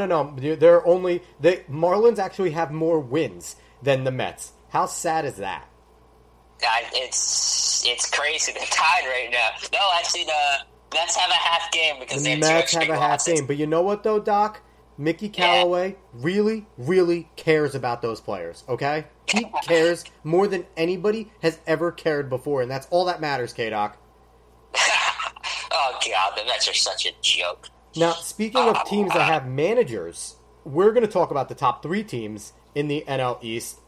A: Marlins actually have more wins than the Mets. How sad is that?
B: It's crazy. They're tied right now. No, actually, the Mets have a half game because they have
A: the Mets have a half game. But you know what, though, Doc? Mickey Callaway really, really cares about those players, okay? He cares more than anybody has ever cared before, and that's all that matters, K-Doc.
B: Oh, God, the Mets are such a joke.
A: Now, speaking of teams that have managers we're going to talk about the top 3 teams in the NL East.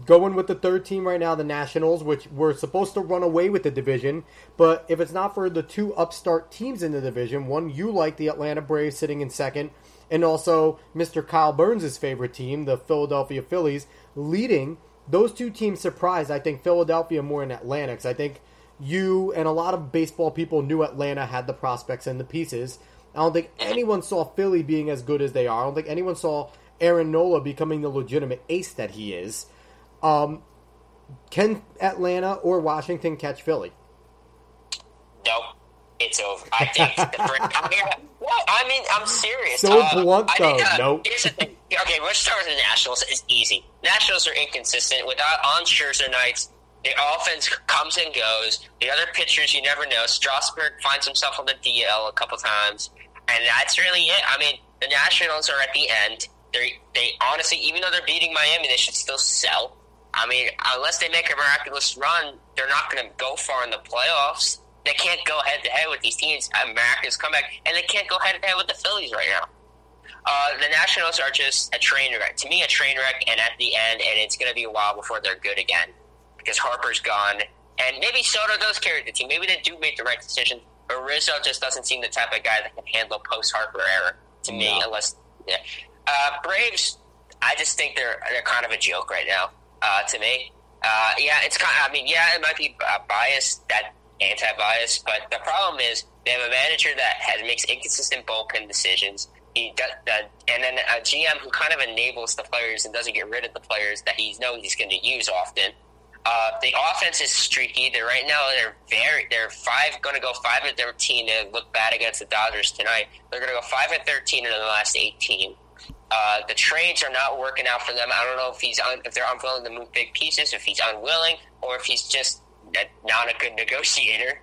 A: Going with the 3rd team right now, the Nationals, which were supposed to run away with the division. But if it's not for the 2 upstart teams in the division, one you like, the Atlanta Braves sitting in 2nd, and also Mr. Kyle Burns' favorite team, the Philadelphia Phillies, leading. Those 2 teams surprised, I think, Philadelphia more than Atlanta, because I think you and a lot of baseball people knew Atlanta had the prospects and the pieces. I don't think anyone saw Philly being as good as they are. I don't think anyone saw Aaron Nola becoming the legitimate ace that he is. Can Atlanta or Washington catch Philly?
B: Nope. It's over. I think I'm serious.
A: So blunt, though. Nope.
B: Here's the thing. Okay, let's start with the Nationals. It's easy. Nationals are inconsistent. Without on Scherzer nights, the offense comes and goes. The other pitchers, you never know. Strasburg finds himself on the DL a couple times, and that's really it. I mean, the Nationals are at the end. They honestly, even though they're beating Miami, they should still sell. I mean, unless they make a miraculous run, they're not going to go far in the playoffs. They can't go head-to-head with these teams. America's comeback, and they can't go head-to-head with the Phillies right now. The Nationals are just a train wreck. To me, a train wreck, and at the end, and it's going to be a while before they're good again because Harper's gone, and maybe Soto does carry the team. Maybe they do make the right decision, but Rizzo just doesn't seem the type of guy that can handle post-Harper era to me, unless Braves, I just think they're kind of a joke right now. To me, it's kind of, it might be biased, that anti-bias, but the problem is they have a manager that makes inconsistent bullpen decisions. He does, and then a GM who kind of enables the players and doesn't get rid of the players that he knows he's going to use often. The offense is streaky. Right now they're going to go 5-13. They look bad against the Dodgers tonight. They're going to go 5-13 in the last 18. The trades are not working out for them. I don't know if they're unwilling to move big pieces, if he's unwilling, or if he's just not a good negotiator.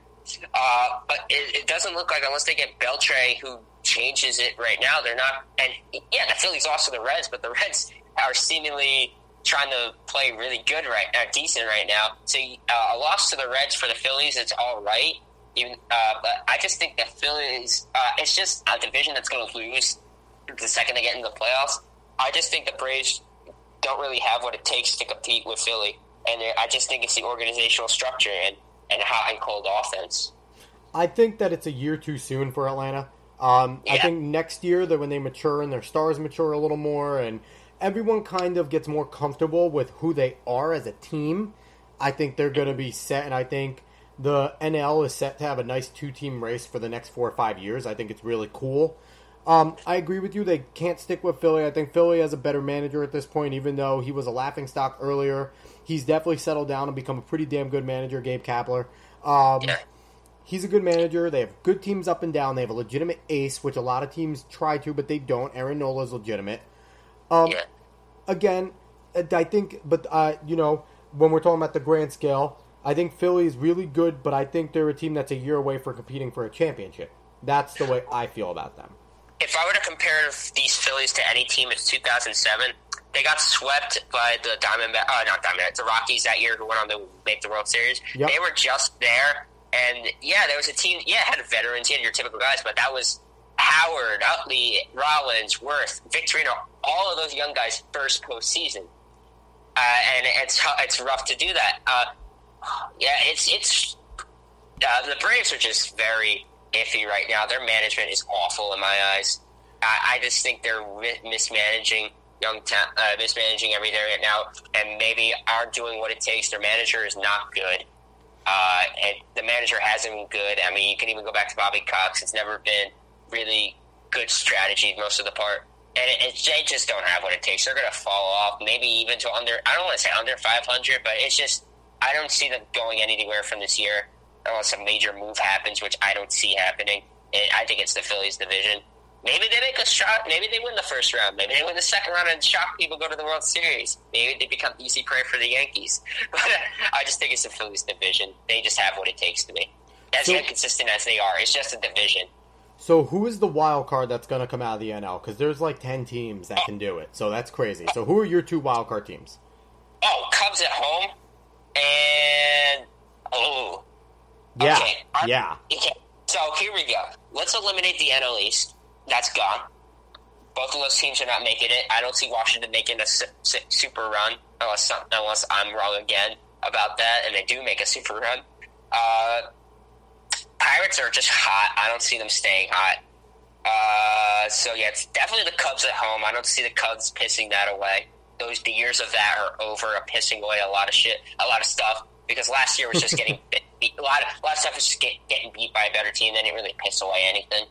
B: But it doesn't look like, unless they get Beltre, who changes it right now, they're not. And yeah, the Phillies lost to the Reds, but the Reds are seemingly trying to play really good decent right now. So a loss to the Reds for the Phillies, it's all right. But I just think the Phillies, it's just a division that's going to lose the second they get into the playoffs. I just think the Braves don't really have what it takes to compete with Philly, and I just think it's the organizational structure and hot and cold offense.
A: I think that it's a year too soon for Atlanta. I think next year, that when they mature and their stars mature a little more, and everyone kind of gets more comfortable with who they are as a team, I think they're going to be set, and I think the NL is set to have a nice 2-team race for the next 4 or 5 years. I think it's really cool. I agree with you. They can't stick with Philly. I think Philly has a better manager at this point, even though he was a laughingstock earlier. He's definitely settled down and become a pretty damn good manager, Gabe Kapler. He's a good manager. They have good teams up and down. They have a legitimate ace, which a lot of teams try to, but they don't. Aaron Nola is legitimate. Again, I think, but, when we're talking about the grand scale, I think Philly is really good, but I think they're a team that's a year away for competing for a championship. That's the way I feel about them.
B: If I were to compare these Phillies to any team, it's 2007. They got swept by the the Rockies that year, who went on to make the World Series. Yep. They were just there, and there was a team. It had veterans, you had your typical guys, but that was Howard, Utley, Rollins, Worth, Victorino, all of those young guys first postseason, and it's rough to do that. The Braves are just very iffy right now. Their management is awful in my eyes. I just think they're mismanaging mismanaging everything right now, and maybe aren't doing what it takes. Their manager is not good, and the manager hasn't been good. I mean, you can even go back to Bobby Cox. It's never been really good strategy most of the part, and they just don't have what it takes. They're going to fall off, maybe even to under. I don't want to say under 500, but it's just I don't see them going anywhere from this year unless a major move happens, which I don't see happening. And I think it's the Phillies division. Maybe they make a shot. Maybe they win the first round. Maybe they win the second round and shock people, go to the World Series. Maybe they become easy prey for the Yankees. But I just think it's the Phillies division. They just have what it takes to be. As inconsistent as they are, it's just a division.
A: So who is the wild card that's going to come out of the NL? Because there's like 10 teams that can do it. So that's crazy. So who are your 2 wild card teams?
B: Cubs at home. And,
A: Yeah.
B: Okay. So here we go. Let's eliminate the NL East. That's gone. Both of those teams are not making it. I don't see Washington making a super run unless I'm wrong again about that, and they do make a super run. Pirates are just hot. I don't see them staying hot. So, yeah, it's definitely the Cubs at home. I don't see the Cubs pissing that away. The years of that are over, of pissing away a lot of stuff, because last year was just getting beat. A lot of stuff was just getting beat by a better team. They didn't really piss away anything.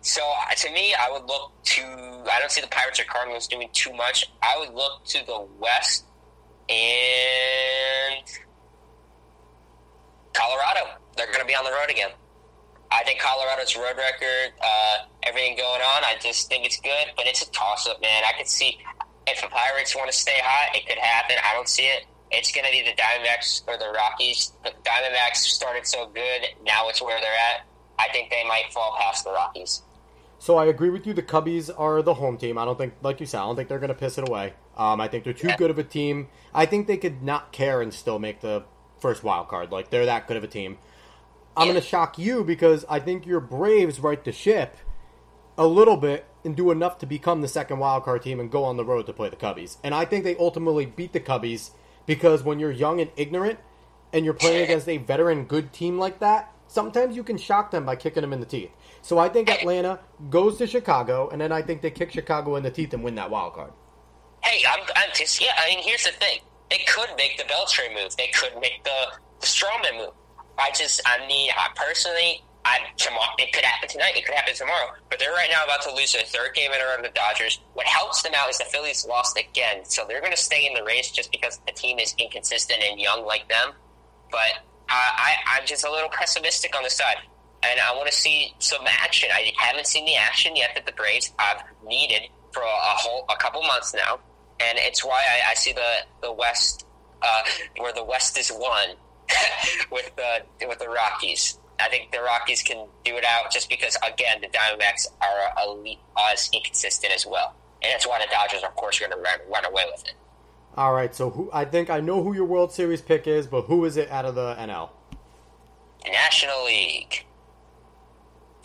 B: So, to me, I would look to... I don't see the Pirates or Cardinals doing too much. I would look to the West and Colorado. They're going to be on the road again. I think Colorado's road record, everything going on, I just think it's good, but it's a toss-up, man. I could see if the Pirates want to stay hot, it could happen. I don't see it. It's going to be the Diamondbacks or the Rockies. The Diamondbacks started so good, now it's where they're at. I think they might fall past the Rockies.
A: So I agree with you. The Cubbies are the home team. I don't think, like you said, I don't think they're going to piss it away. I think they're too good of a team. I think they could not care and still make the first wild card. Like, they're that good of a team. I'm going to shock you because I think your Braves right the ship a little bit and do enough to become the second wild card team and go on the road to play the Cubbies. And I think they ultimately beat the Cubbies because when you're young and ignorant and you're playing against a veteran good team like that, sometimes you can shock them by kicking them in the teeth. So I think Atlanta goes to Chicago, and then I think they kick Chicago in the teeth and win that wild card.
B: Hey, here's the thing. They could make the Beltray move. They could make the Stroman move. Personally, it could happen tonight. It could happen tomorrow. But they're right now about to lose their third game in a row to the Dodgers. What helps them out is the Phillies lost again. So they're going to stay in the race just because the team is inconsistent and young like them. But I'm just a little pessimistic on the side. And I want to see some action. I haven't seen the action yet that the Braves have needed for a couple months now. And it's why I see the West, where the West is won with the Rockies. I think the Rockies can do it out just because, again, the Diamondbacks are as inconsistent as well. And that's why the Dodgers, of course, are going to run away with it.
A: All right, so I think I know who your World Series pick is, but who is it out of the NL?
B: National League.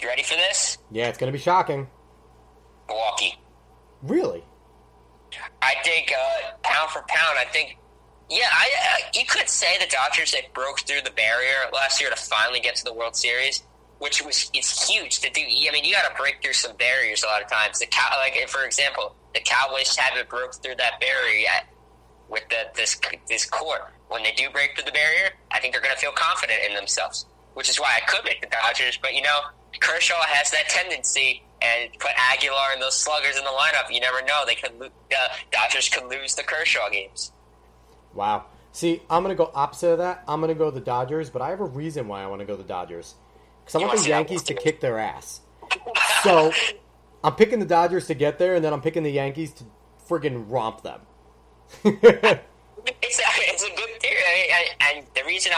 B: You ready for this?
A: Yeah, it's going to be shocking.
B: Milwaukee.
A: Really?
B: I think, pound for pound, you could say the Dodgers, they broke through the barrier last year to finally get to the World Series, it's huge to do. I mean, you got to break through some barriers a lot of times. For example, the Cowboys haven't broke through that barrier yet with this core. When they do break through the barrier, I think they're going to feel confident in themselves, which is why I could make the Dodgers. But, Kershaw has that tendency, and put Aguilar and those sluggers in the lineup. You never know. Dodgers could lose the Kershaw games.
A: Wow. See, I'm going to go opposite of that. I'm going to go the Dodgers, but I have a reason why I want to go the Dodgers. Because I want the Yankees to kick their ass. So, I'm picking the Dodgers to get there, and then I'm picking the Yankees to friggin' romp them.
B: It's a good theory, and the reason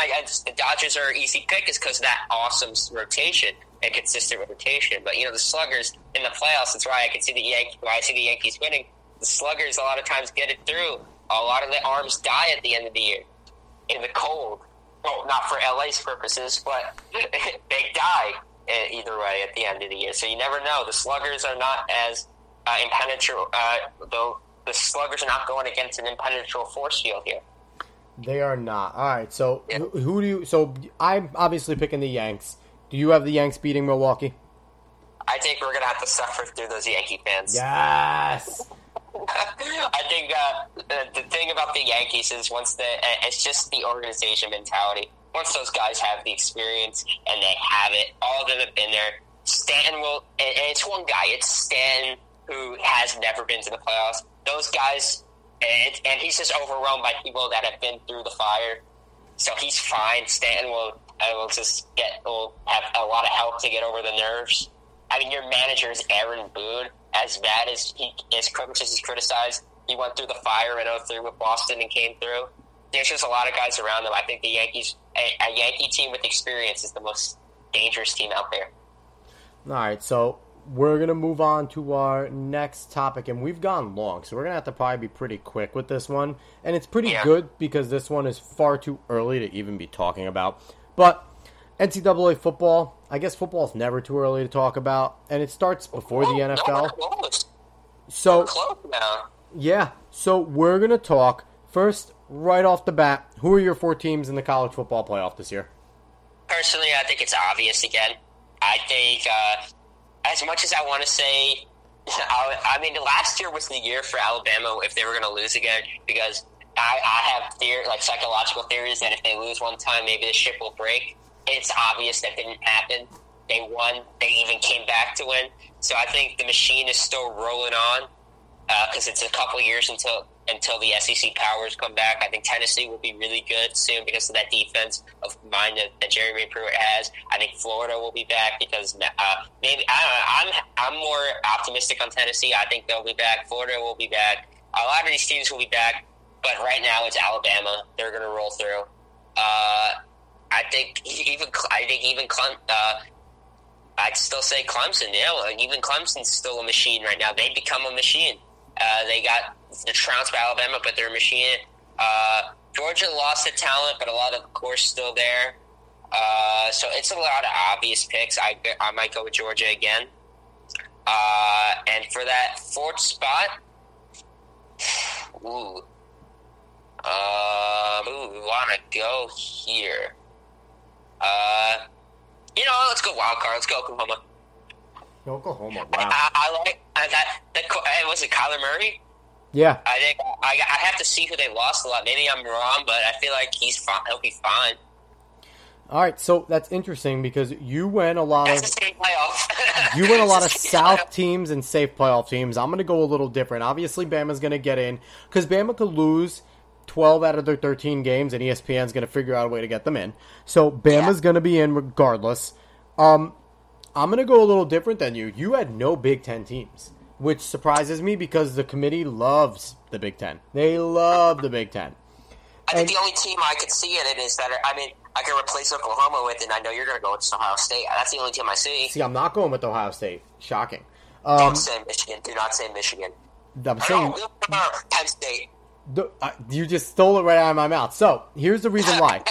B: the Dodgers are an easy pick is because of that awesome rotation and consistent rotation. But the sluggers in the playoffs, that's why I can see I see the Yankees winning. The sluggers a lot of times get it through. A lot of the arms die at the end of the year in the cold. Well, not for LA's purposes, but they die either way at the end of the year. So you never know. The sluggers are not as impenetrable. The sluggers are not going against an impenetrable force field here.
A: They are not. All right. So who do you? So I'm obviously picking the Yanks. Do you have the Yanks beating Milwaukee?
B: I think we're gonna have to suffer through those Yankee fans.
A: Yes.
B: I think the thing about the Yankees is it's just the organization mentality. Once those guys have the experience and they have it, all of them have been there. Stanton will, and it's one guy. It's Stanton who has never been to the playoffs. Those guys, and he's just overwhelmed by people that have been through the fire. So he's fine. Stanton will have a lot of help to get over the nerves. I mean, your manager is Aaron Boone. As bad as much as he's criticized, he went through the fire in 2003 with Boston and came through. There's just a lot of guys around them. I think the Yankees, a Yankee team with experience, is the most dangerous team out there.
A: All right, so we're going to move on to our next topic, and we've gone long, so we're going to have to probably be pretty quick with this one. And it's pretty good because this one is far too early to even be talking about. But NCAA football. I guess football's never too early to talk about, and it starts before the NFL. So
B: we're close now.
A: Yeah, so we're going to talk first, right off the bat, who are your 4 teams in the college football playoff this year?
B: Personally, I think it's obvious again. I think, as much as I want to say, I mean, last year was the year for Alabama if they were going to lose again, because I have psychological theories that if they lose one time, maybe the ship will break. It's obvious that didn't happen. They won. They even came back to win. So I think the machine is still rolling on. Because it's a couple years until the SEC powers come back. I think Tennessee will be really good soon because of that defense of mind that Jeremy Pruitt has. I think Florida will be back because maybe I'm more optimistic on Tennessee. I think they'll be back. Florida will be back. A lot of these teams will be back, but right now it's Alabama. They're going to roll through. I'd still say Clemson. Even Clemson's still a machine right now. They've become a machine. They got trounced by Alabama, but they're a machine. Georgia lost the talent, but a lot of the core's still there. So it's a lot of obvious picks. I might go with Georgia again. And for that 4th spot, we want to go here. Let's go wild card. Let's go Oklahoma.
A: Oklahoma, wow.
B: I like that. Was it Kyler Murray?
A: Yeah.
B: I think I have to see who they lost a lot. Maybe I'm wrong, but I feel like he's fine. He'll be fine.
A: All right, so that's interesting because you went a lot
B: of playoff.
A: You went a lot of South teams and safe playoff teams. I'm going to go a little different. Obviously, Bama's going to get in because Bama could lose 12 out of their 13 games, and ESPN's going to figure out a way to get them in. So Bama's going to be in regardless. I'm going to go a little different than you. You had no Big Ten teams, which surprises me because the committee loves the Big Ten. They love the Big Ten.
B: I think the only team I could see in it is that, I can replace Oklahoma with, and I know you're going to go with Ohio State. That's the only team I see.
A: See, I'm not going with Ohio State. Shocking.
B: Don't say Michigan. Do not say Michigan.
A: I'm saying
B: Penn State.
A: You just stole it right out of my mouth. So, here's the reason why.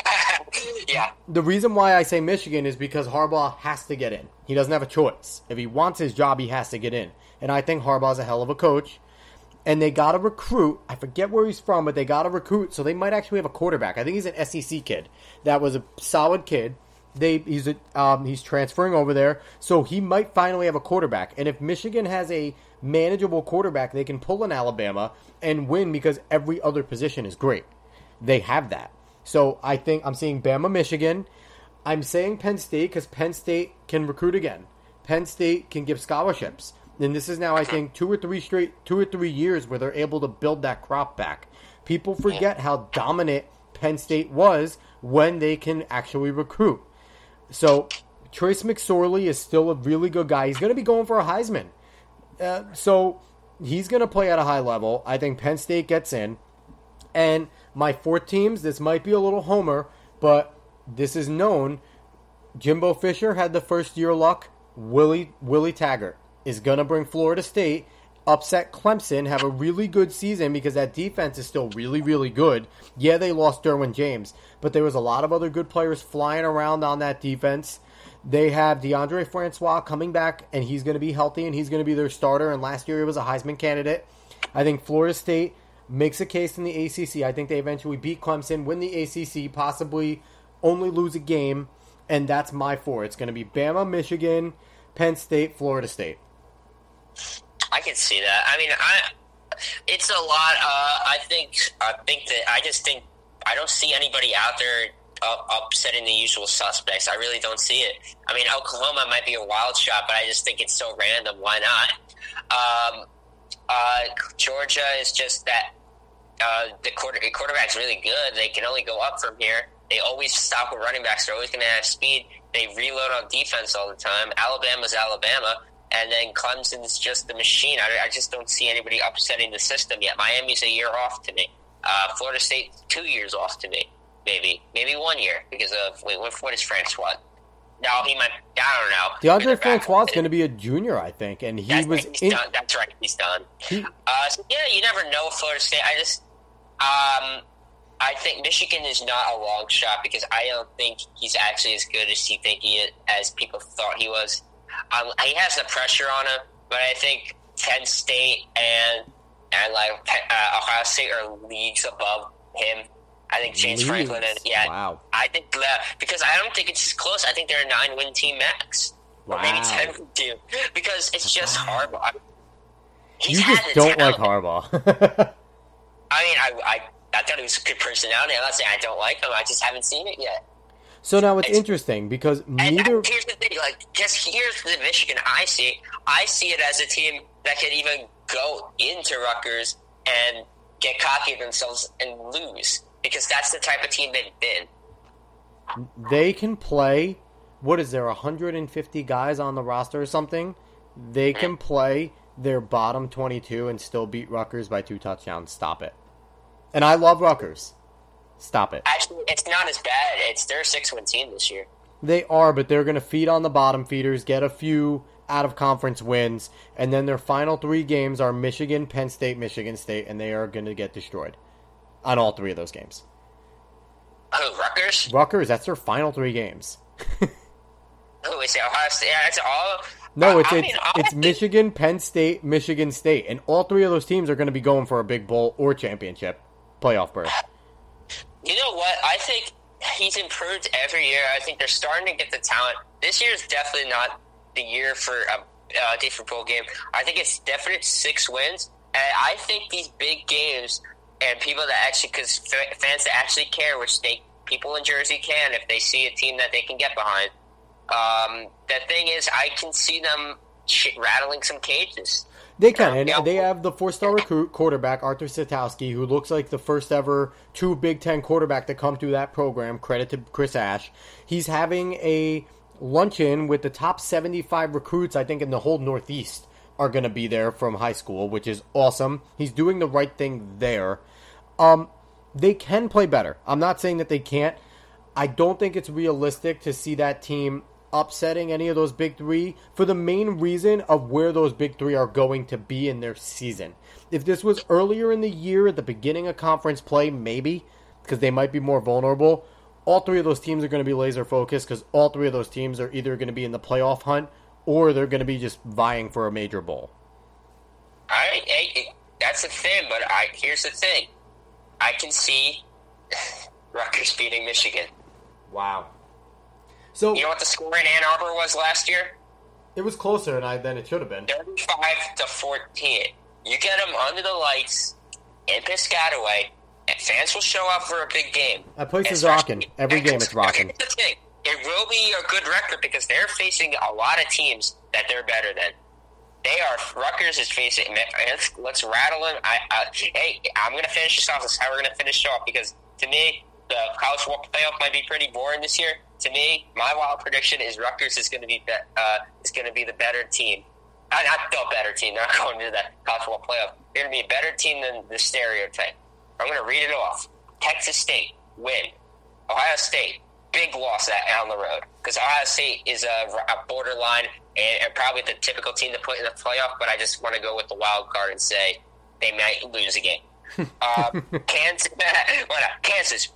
B: Yeah.
A: The reason why I say Michigan is because Harbaugh has to get in. He doesn't have a choice. If he wants his job, he has to get in. And I think Harbaugh's a hell of a coach. And they got to recruit. I forget where he's from, but they got to recruit. So they might actually have a quarterback. I think he's an SEC kid. That was a solid kid. He's transferring over there. So he might finally have a quarterback. And if Michigan has a manageable quarterback, they can pull in Alabama and win because every other position is great. They have that. So I think I'm seeing Bama, Michigan. I'm saying Penn State because Penn State can recruit again. Penn State can give scholarships. And this is now, I think, 2 or 3 years where they're able to build that crop back. People forget how dominant Penn State was when they can actually recruit. So Trace McSorley is still a really good guy. He's going to be going for a Heisman. So he's going to play at a high level. I think Penn State gets in. And my 4 teams, this might be a little homer, but this is known. Jimbo Fisher had the first year luck. Willie Taggart is going to bring Florida State, upset Clemson, have a really good season because that defense is still really, really good. Yeah, they lost Derwin James, but there was a lot of other good players flying around on that defense. They have DeAndre Francois coming back, and he's going to be healthy, and he's going to be their starter, and last year he was a Heisman candidate. I think Florida State makes a case in the ACC. I think they eventually beat Clemson, win the ACC, possibly only lose a game, and that's my 4. It's going to be Bama, Michigan, Penn State, Florida State.
B: I can see that. It's a lot. I think that I don't see anybody out there upsetting the usual suspects. I really don't see it. Oklahoma might be a wild shot, but I just think it's so random. Why not? Georgia is just that the quarterback's really good. They can only go up from here. They always stop with running backs. They're always going to have speed. They reload on defense all the time. Alabama's Alabama. And then Clemson's just the machine. I just don't see anybody upsetting the system yet. Miami's a year off to me. Florida State, 2 years off to me. Maybe 1 year because of what is Francois? No, he might. I don't know.
A: DeAndre Francois is going to be a junior, I think, and
B: he's done. That's right, he's done. So yeah, you never know. Florida State. I think Michigan is not a long shot because I don't think he's actually as good as people thought he was. He has the pressure on him, but I think Penn State and Ohio State are leagues above him. I think James Franklin
A: Wow.
B: I think because I don't think it's as close. I think they're a 9-win team max, or maybe 10-win team because it's just Harbaugh.
A: You just don't like Harbaugh.
B: I mean, I thought he was a good personality. I'm not saying I don't like him. I just haven't seen it yet.
A: So now it's interesting because neither.
B: And here's the thing, here's the Michigan I see. I see it as a team that could even go into Rutgers and get cocky of themselves and lose because that's the type of team they've been.
A: They can play. What is there? 150 guys on the roster or something? They can play their bottom 22 and still beat Rutgers by 2 touchdowns. Stop it. And I love Rutgers. Stop it.
B: Actually, it's not as bad. They're a 6-win team this year.
A: They are, but they're going to feed on the bottom feeders, get a few out-of-conference wins, and then their final 3 games are Michigan, Penn State, Michigan State, and they are going to get destroyed on all 3 of those games.
B: Who, Rutgers?
A: Rutgers, that's their final 3 games.
B: Who is it? Ohio State? Yeah, that's all.
A: No, it's Michigan, Penn State, Michigan State, and all 3 of those teams are going to be going for a big bowl or championship playoff berth.
B: You know what? I think he's improved every year. I think they're starting to get the talent. This year is definitely not the year for a different bowl game. I think it's definite 6 wins, and I think these big games and people that actually, because fans that actually care, which people in Jersey can if they see a team that they can get behind. The thing is, I can see them rattling some cages.
A: They can, and they have the 4-star recruit quarterback, Arthur Sitowski, who looks like the first ever true Big Ten quarterback to come through that program. Credit to Chris Ash. He's having a luncheon with the top 75 recruits, I think, in the whole Northeast are going to be there from high school, which is awesome. He's doing the right thing there. They can play better. I'm not saying that they can't. I don't think it's realistic to see that team upsetting any of those big 3 for the main reason of where those big 3 are going to be in their season. If this was earlier in the year at the beginning of conference play, maybe, because they might be more vulnerable, all 3 of those teams are going to be laser focused because all 3 of those teams are either going to be in the playoff hunt or they're going to be just vying for a major bowl.
B: That's the thing, but here's the thing. I can see Rutgers beating Michigan.
A: Wow. So
B: you know what the score in Ann Arbor was last year?
A: It was closer than it should have been.
B: 35-14. You get them under the lights in Piscataway, and fans will show up for a big game.
A: That place is rocking. Every game it's rocking.
B: Here's the thing. It will be a good record because they're facing a lot of teams that they're better than. Rutgers is facing. Let's rattle them. I'm going to finish this off. This is how we're going to finish it off because to me, the college football playoff might be pretty boring this year. To me, my wild prediction is Rutgers is going to be the better team. Not the better team. They're not going to the college football playoff. They're going to be a better team than the stereotype. I'm going to read it off. Texas State, win. Ohio State, big loss on the road. Because Ohio State is a borderline and probably the typical team to put in the playoff, but I just want to go with the wild card and say they might lose a game. Kansas,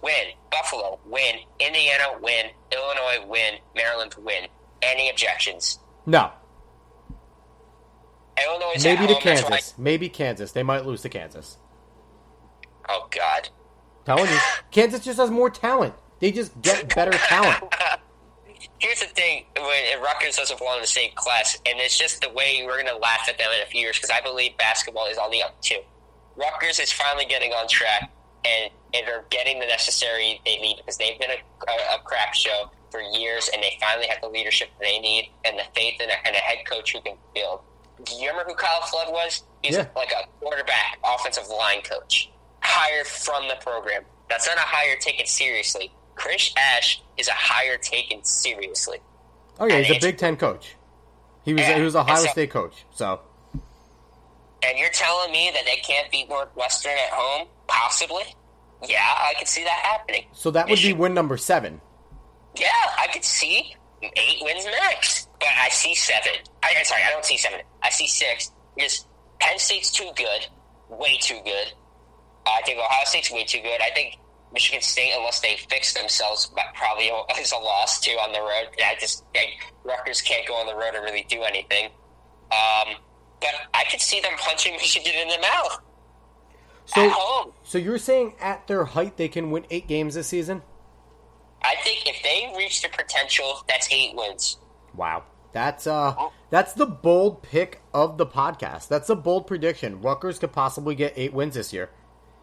B: win. Buffalo, win. Indiana, win. Illinois, win. Maryland, win. Any objections?
A: No.
B: Illinois
A: maybe to Kansas. Maybe Kansas. They might lose to Kansas.
B: Oh, God.
A: Telling you. Kansas just has more talent. They just get better talent.
B: Here's the thing. When Rutgers doesn't belong in the same class, and it's just the way we're going to laugh at them in a few years, because I believe basketball is on the up, too. Rutgers is finally getting on track, and they're getting the necessary they need, because they've been a crap show for years, and they finally have the leadership they need and the faith in a head coach who can build. Do you remember who Kyle Flood was? He's like a quarterback, offensive line coach, hired from the program. That's not a hire taken seriously. Chris Ash is a hire taken seriously.
A: Oh yeah, he's a Big Ten coach. He was a Ohio State coach. So,
B: and you're telling me that they can't beat Northwestern at home? Possibly. Yeah, I could see that happening.
A: So that would be win number 7.
B: Yeah, I could see 8 wins max. But I see 7. I'm sorry, I don't see 7. I see 6. Because Penn State's too good. Way too good. I think Ohio State's way too good. I think Michigan State, unless they fix themselves, probably is a loss too on the road. Rutgers can't go on the road and really do anything. But I could see them punching Michigan in the mouth at home.
A: So you're saying at their height they can win 8 games this season?
B: I think if they reach their potential, that's 8 wins.
A: Wow. That's the bold pick of the podcast. That's a bold prediction. Rutgers could possibly get 8 wins this year.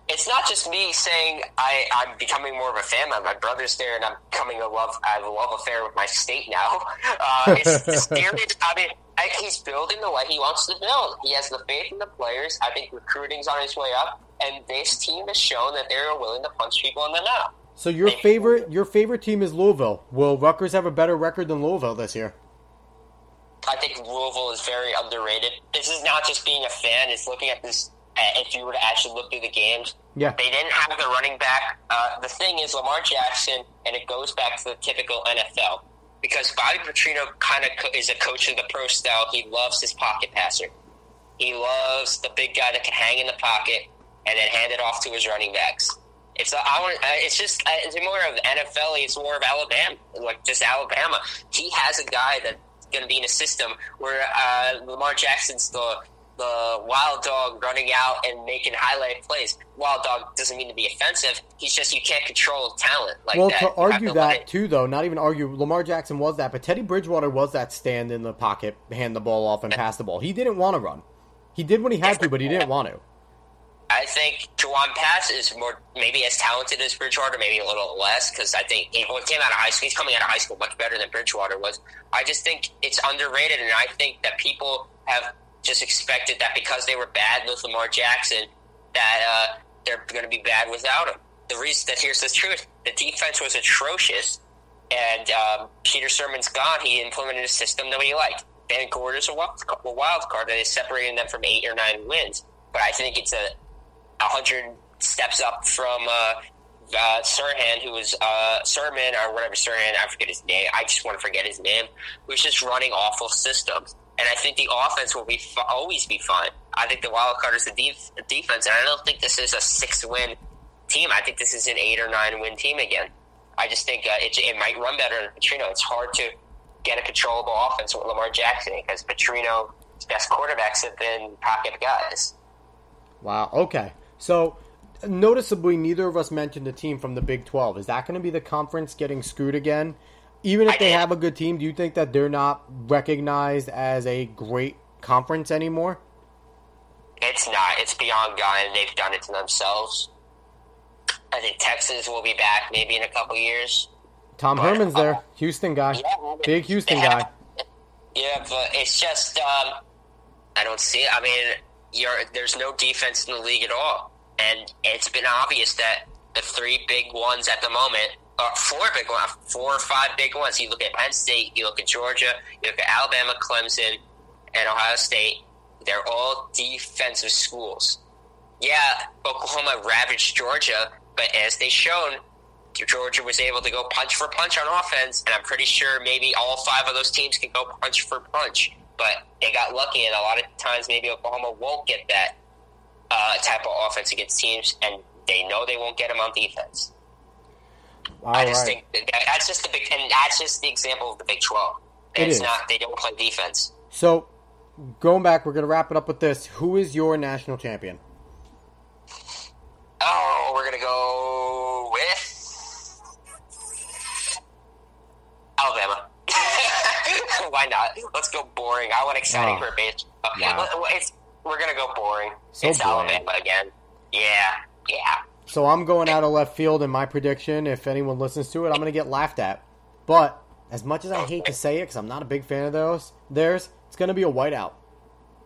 B: It's not just me saying I'm becoming more of a fan. My brother's there, and I'm becoming I have a love affair with my state now. It's serious. I mean, he's building the way he wants to build. He has the faith in the players. I think recruiting's on its way up, and this team has shown that they're willing to punch people in the mouth.
A: So your favorite team is Louisville. Will Rutgers have a better record than Louisville this year?
B: I think Louisville is very underrated. This is not just being a fan. It's looking at this. If you were to actually look through the games,
A: yeah,
B: they didn't have the running back. The thing is, Lamar Jackson, and it goes back to the typical NFL, because Bobby Petrino kind of is a coach of the pro style. He loves his pocket passer. He loves the big guy that can hang in the pocket and then hand it off to his running backs. It's more of NFL. It's more of Alabama, like just Alabama. He has a guy that's going to be in a system where Lamar Jackson's the wild dog running out and making highlight plays. Wild dog doesn't mean to be offensive. He's just, you can't control talent like that.
A: Well, to argue that too, though, not even argue, Lamar Jackson was that, but Teddy Bridgewater was that stand in the pocket, hand the ball off, and pass the ball. He didn't want to run. He did when he had to, but he didn't want to.
B: I think Jawan Pass is more maybe as talented as Bridgewater, maybe a little less, because I think when he came out of high school, he's coming out of high school much better than Bridgewater was. I just think it's underrated, and I think that people have just expected that because they were bad with Lamar Jackson, that they're going to be bad without him. The reason that here's the truth: the defense was atrocious, and Peter Sirmon's gone. He implemented a system that we liked. Van Gorder's a wild card that is separating them from 8 or 9 wins, but I think it's 100 steps up from Sirhan, who was Sermon or whatever Sirhan. I forget his name. I just want to forget his name. Who's just running awful systems. And I think the offense will always be fine. I think the wild card is the defense, and I don't think this is a 6-win team. I think this is an 8 or 9-win team again. I just think it might run better than Petrino. It's hard to get a controllable offense with Lamar Jackson because Petrino's best quarterbacks have been pocket guys.
A: Wow, okay. So, noticeably, neither of us mentioned a team from the Big 12. Is that going to be the conference getting screwed again? Even if they have a good team, do you think that they're not recognized as a great conference anymore?
B: It's not. It's beyond gone, and they've done it to themselves. I think Texas will be back maybe in a couple years.
A: Tom Herman's there. Houston guy. Yeah, big Houston guy.
B: Yeah, but it's just, I don't see it. I mean, there's no defense in the league at all. And it's been obvious that the 3 big ones at the moment, 4 or 5 big ones. You look at Penn State, you look at Georgia, you look at Alabama, Clemson, and Ohio State. They're all defensive schools. Yeah, Oklahoma ravaged Georgia, but as they shown, Georgia was able to go punch for punch on offense, and I'm pretty sure maybe all 5 of those teams can go punch for punch. But they got lucky, and a lot of times maybe Oklahoma won't get that type of offense against teams, and they know they won't get them on defense. I just think that's just that's just the example of the Big 12. It's not, they don't play defense.
A: So, going back, we're going to wrap it up with this. Who is your national champion?
B: Oh, we're going to go with Alabama. Why not? Let's go boring. I want exciting for a base. Wow. We're going to go boring. It's boring. Alabama again. Yeah.
A: So I'm going out of left field in my prediction. If anyone listens to it, I'm going to get laughed at. But as much as I hate to say it, because I'm not a big fan of theirs, it's going to be a whiteout.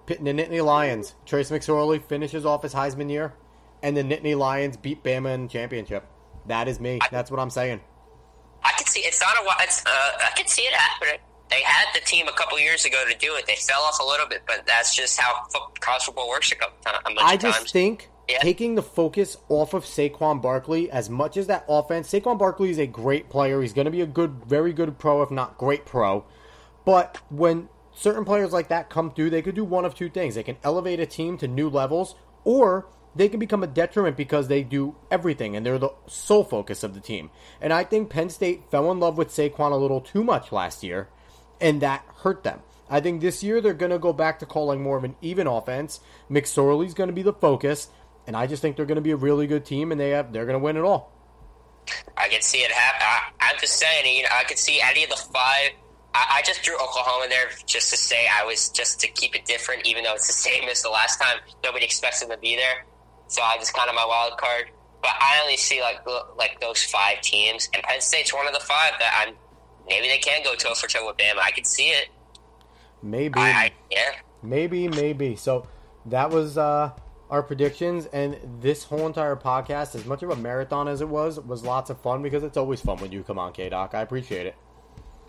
A: Pitting the Nittany Lions. Trace McSorley finishes off his Heisman year, and the Nittany Lions beat Bama in the championship. That is me. That's what I'm saying.
B: I can see it's not a. I can see it happening. They had the team a couple years ago to do it. They fell off a little bit, but that's just how college football works a bunch of times.
A: Think taking the focus off of Saquon Barkley, as much as that offense, Saquon Barkley is a great player. He's going to be a very good pro, if not great pro. But when certain players like that come through, they could do one of 2 things. They can elevate a team to new levels, or they can become a detriment because they do everything and they're the sole focus of the team. And I think Penn State fell in love with Saquon a little too much last year, and that hurt them. I think this year they're going to go back to calling more of an even offense. McSorley's going to be the focus, and I just think they're going to be a really good team, and they're going to win it all.
B: I can see it happen. I'm just saying, I could see any of the five. I just threw Oklahoma there just to say just to keep it different, even though it's the same as the last time. Nobody expects them to be there, so I just kind of my wild card. But I only see like those 5 teams, and Penn State's one of the 5 that maybe they can go toe for toe with Bama. I could see it.
A: Maybe.
B: Yeah.
A: Maybe. So that was our predictions, and this whole entire podcast, as much of a marathon as it was lots of fun, because it's always fun when you come on, K-Doc. I appreciate it.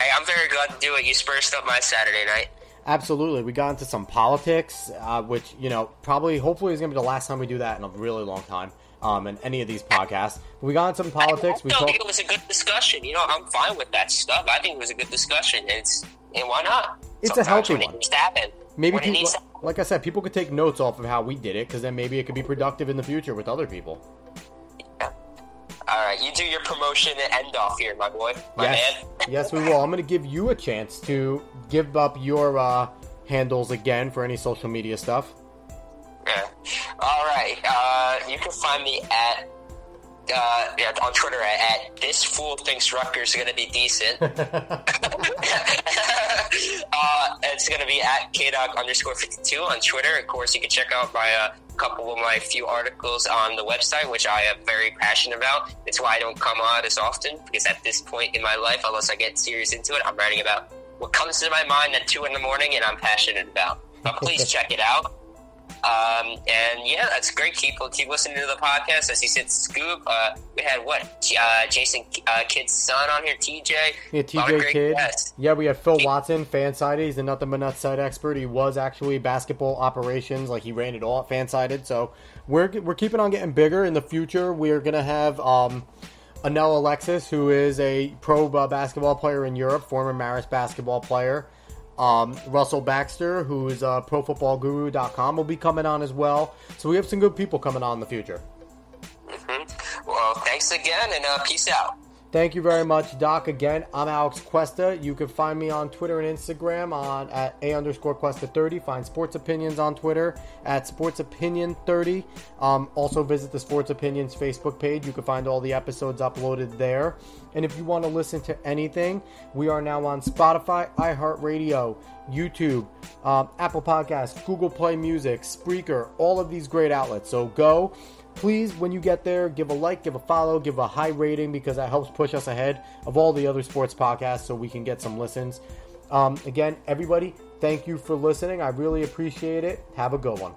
B: Hey, I'm very glad to do it. You spruced up my Saturday night.
A: Absolutely. We got into some politics, which, hopefully is going to be the last time we do that in a really long time, in any of these podcasts. We got into some politics.
B: I think it was a good discussion. I'm fine with that stuff. I think it was a good discussion. And why not?
A: It's a healthy one.
B: It needs to happen.
A: Maybe people, like I said, people could take notes off of how we did it, because then maybe it could be productive in the future with other people.
B: Yeah. All right, you do your promotion and end off here, my boy. Man.
A: Yes, we will. I'm going to give you a chance to give up your handles again for any social media stuff.
B: Yeah. All right. You can find me on Twitter at this fool thinks Rutgers is going to be decent. It's going to be at KDoc_52 on Twitter. Of course, you can check out my couple of my few articles on the website, which I am very passionate about. It's why I don't come on as often, because at this point in my life, unless I get serious into it, I'm writing about what comes to my mind at 2 in the morning and I'm passionate about. But please check it out. And yeah, that's great. Keep listening to the podcast. As you said, Scoop, we had Jason Kidd's son on here, TJ.
A: Yeah, TJ Kidd. Yeah, we have Phil Watson, Fansided. He's a nothing but nut site expert. He was actually basketball operations, like he ran it all at Fansided. So we're keeping on getting bigger. In the future, we're gonna have Anel Alexis, who is a pro basketball player in Europe, former Marist basketball player. Russell Baxter, who is ProFootballGuru.com, will be coming on as well. So we have some good people coming on in the future.
B: Mm-hmm. Well, thanks again, and peace out.
A: Thank you very much, Doc. Again, I'm Alex Cuesta. You can find me on Twitter and Instagram at @A_Cuesta30. Find Sports Opinions on Twitter at SportsOpinion30. Also visit the Sports Opinions Facebook page. You can find all the episodes uploaded there. And if you want to listen to anything, we are now on Spotify, iHeartRadio, YouTube, Apple Podcasts, Google Play Music, Spreaker, all of these great outlets. So go. Please, when you get there, give a like, give a follow, give a high rating, because that helps push us ahead of all the other sports podcasts so we can get some listens. Again, everybody, thank you for listening. I really appreciate it. Have a good one.